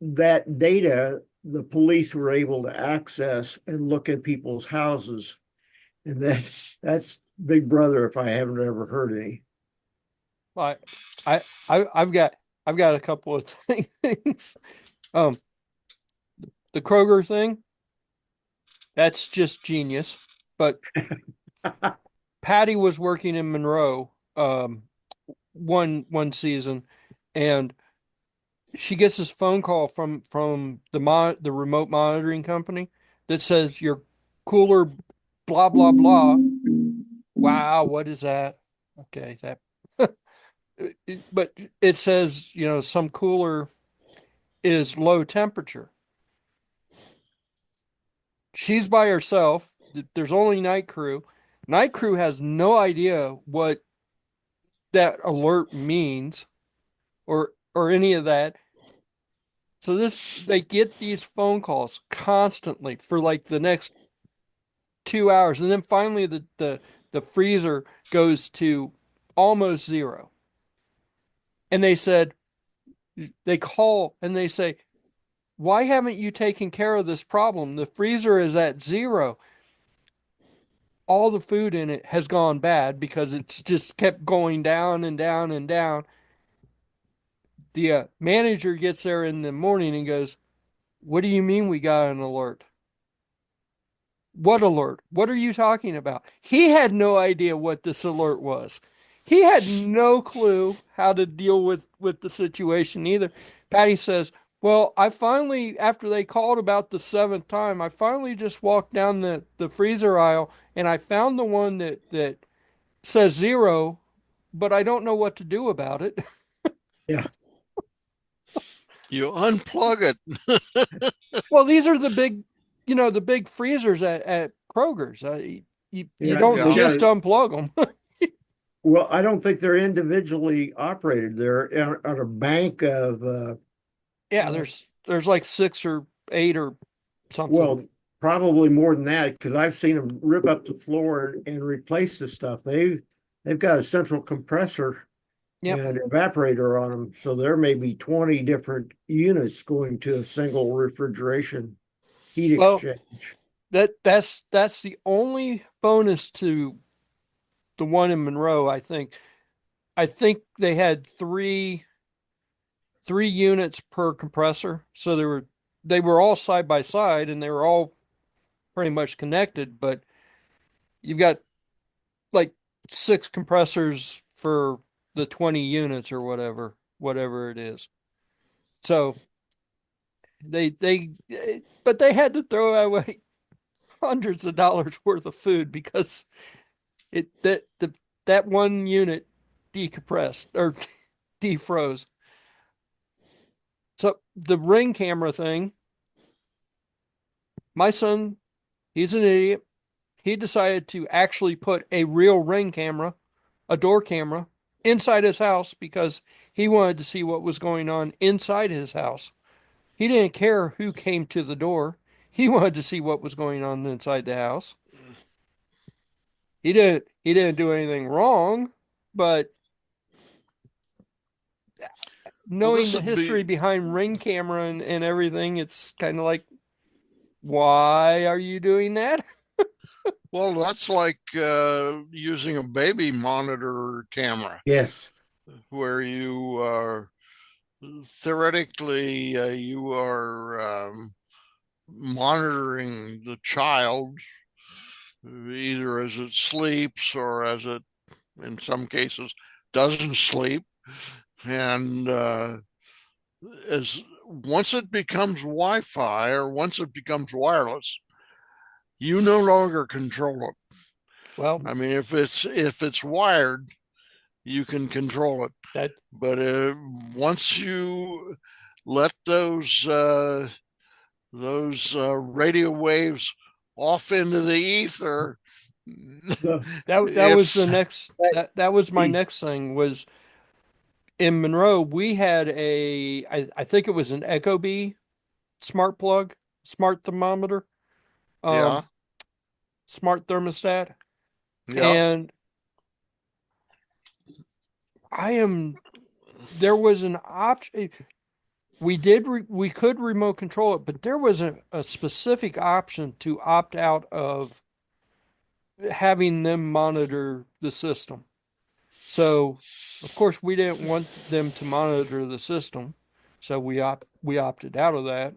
That data, the police were able to access and look at people's houses. And that's Big Brother if I haven't ever heard any. Well, I've got a couple of things. The Kroger thing, that's just genius. But Patty was working in Monroe one season, and she gets this phone call from the remote monitoring company that says your cooler blah blah blah. Wow, what is that? Okay, that but it says, some cooler is low temperature. She's by herself. There's only night crew. Night crew has no idea what that alert means or any of that. So they get these phone calls constantly for like the next 2 hours, and then finally the freezer goes to almost zero. And they call and they say, why haven't you taken care of this problem? The freezer is at zero. All the food in it has gone bad because it's just kept going down and down and down. The manager gets there in the morning and goes, what do you mean we got an alert? What alert? What are you talking about? He had no idea what this alert was. He had no clue how to deal with the situation either. Patty says, well, I finally, after they called about the seventh time, I finally just walked down the freezer aisle and I found the one that says zero, but I don't know what to do about it. Yeah. You unplug it. Well, these are the big freezers at Kroger's. You Yeah. don't Yeah. just unplug them. Well, I don't think they're individually operated. They're on a bank of, Yeah, there's like 6 or 8 or something. well, probably more than that, because I've seen them rip up the floor and replace the stuff. They've got a central compressor Yep. and evaporator on them. So there may be 20 different units going to a single refrigeration heat Well, exchange. that's the only bonus to the one in Monroe, I think. I think they had three units per compressor. So they were all side by side and they were all pretty much connected, but you've got like 6 compressors for the 20 units or whatever it is. So they but they had to throw away hundreds of dollars worth of food because that one unit decompressed or defroze. So the Ring camera thing, my son, he's an idiot. He decided to actually put a real Ring camera, a door camera, inside his house because he wanted to see what was going on inside his house. He didn't care who came to the door. He wanted to see what was going on inside the house. He didn't do anything wrong, but Well, knowing this the would history be, behind Ring camera and everything, it's kind of like, why are you doing that? well, that's like using a baby monitor camera Yes. where you theoretically you are monitoring the child either as it sleeps or as it, in some cases, doesn't sleep. And as once it becomes Wi-Fi or once it becomes wireless, you no longer control it. Well, I mean, if it's wired, you can control it. that But once you let those radio waves off into the ether, that was the it's next that was my next thing was in Monroe, we had I think it was an Ecobee smart plug, smart thermometer, yeah, smart thermostat. yeah. And there was an option. We could remote control it, but there was a specific option to opt out of having them monitor the system. So, of course, we didn't want them to monitor the system, so we opted out of that.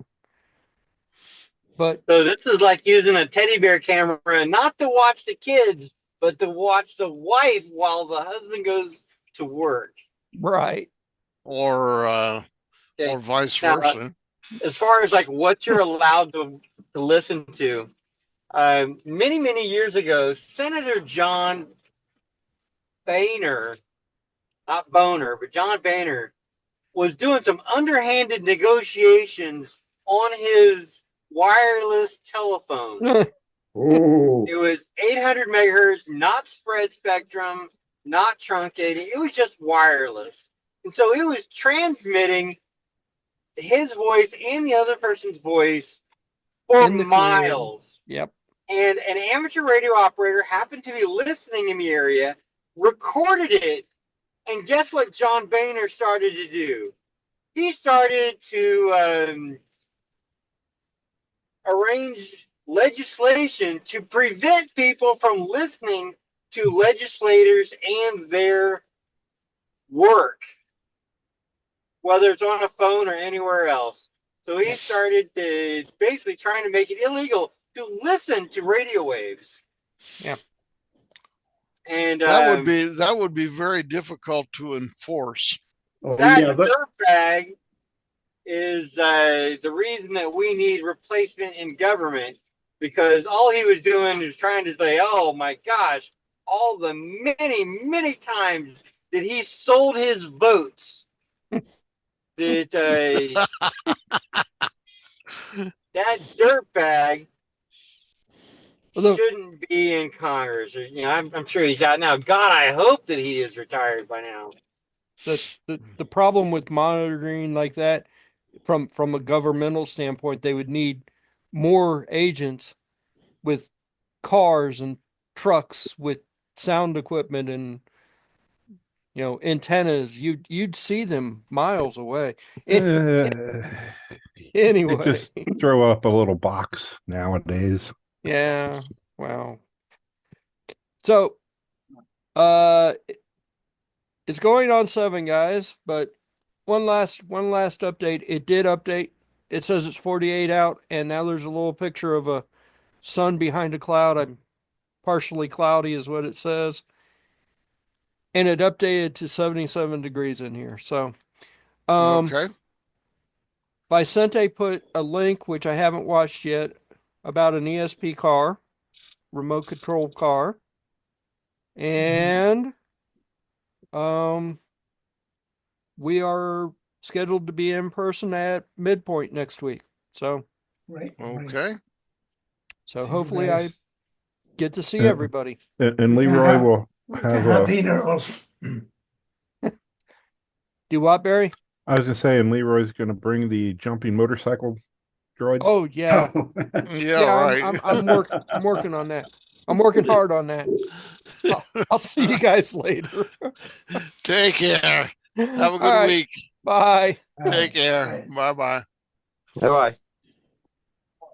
But So this is like using a teddy bear camera, not to watch the kids, but to watch the wife while the husband goes to work. right, Or Okay. or vice Now, versa. as far as like what you're allowed to listen to, many years ago, Senator John Boehner, not Boner, but John Boehner, was doing some underhanded negotiations on his wireless telephone. Oh, It was 800 megahertz, not spread spectrum, not truncated. It was just wireless. And so it was transmitting his voice and the other person's voice for in the clear. miles. Yep. And an amateur radio operator happened to be listening in the area, recorded it, and guess what John Boehner started to do? He started to arrange legislation to prevent people from listening to legislators and their work, whether it's on a phone or anywhere else. So he started to basically trying to make it illegal to listen to radio waves. Yeah. And That would be very difficult to enforce. that yeah, but dirtbag is the reason that we need replacement in government, because all he was doing is trying to say, oh my gosh, all the many times that he sold his votes, that that dirtbag Although shouldn't be in Congress. Or, I'm sure he's out now. God, I hope that he is retired by now. the problem with monitoring like that from a governmental standpoint, they would need more agents with cars and trucks with sound equipment and antennas. You'd see them miles away. Anyway, Just throw up a little box nowadays. yeah, well, so uh it's going on 7, guys, but one last update. It did update. It says it's 48 out, and now there's a little picture of a sun behind a cloud. I'm partially cloudy is what it says. And it updated to 77 degrees in here. So Okay. Vicente put a link, which I haven't watched yet, about an ESP car, remote control car. And we are scheduled to be in person at Midpoint next week. So Right. Okay. so See you hopefully I guys. get to see Yeah. everybody. And We can Leroy have- will We have can have a. dinner also. Do what, Barry? I was gonna say, and Leroy's gonna bring the jumping motorcycle droid. Oh yeah. Yeah, Yeah, right. I'm working on that. I'm working hard on that. I'll see you guys later. Take care. Have a All good right, week. bye. Take care. Bye bye. Bye-bye.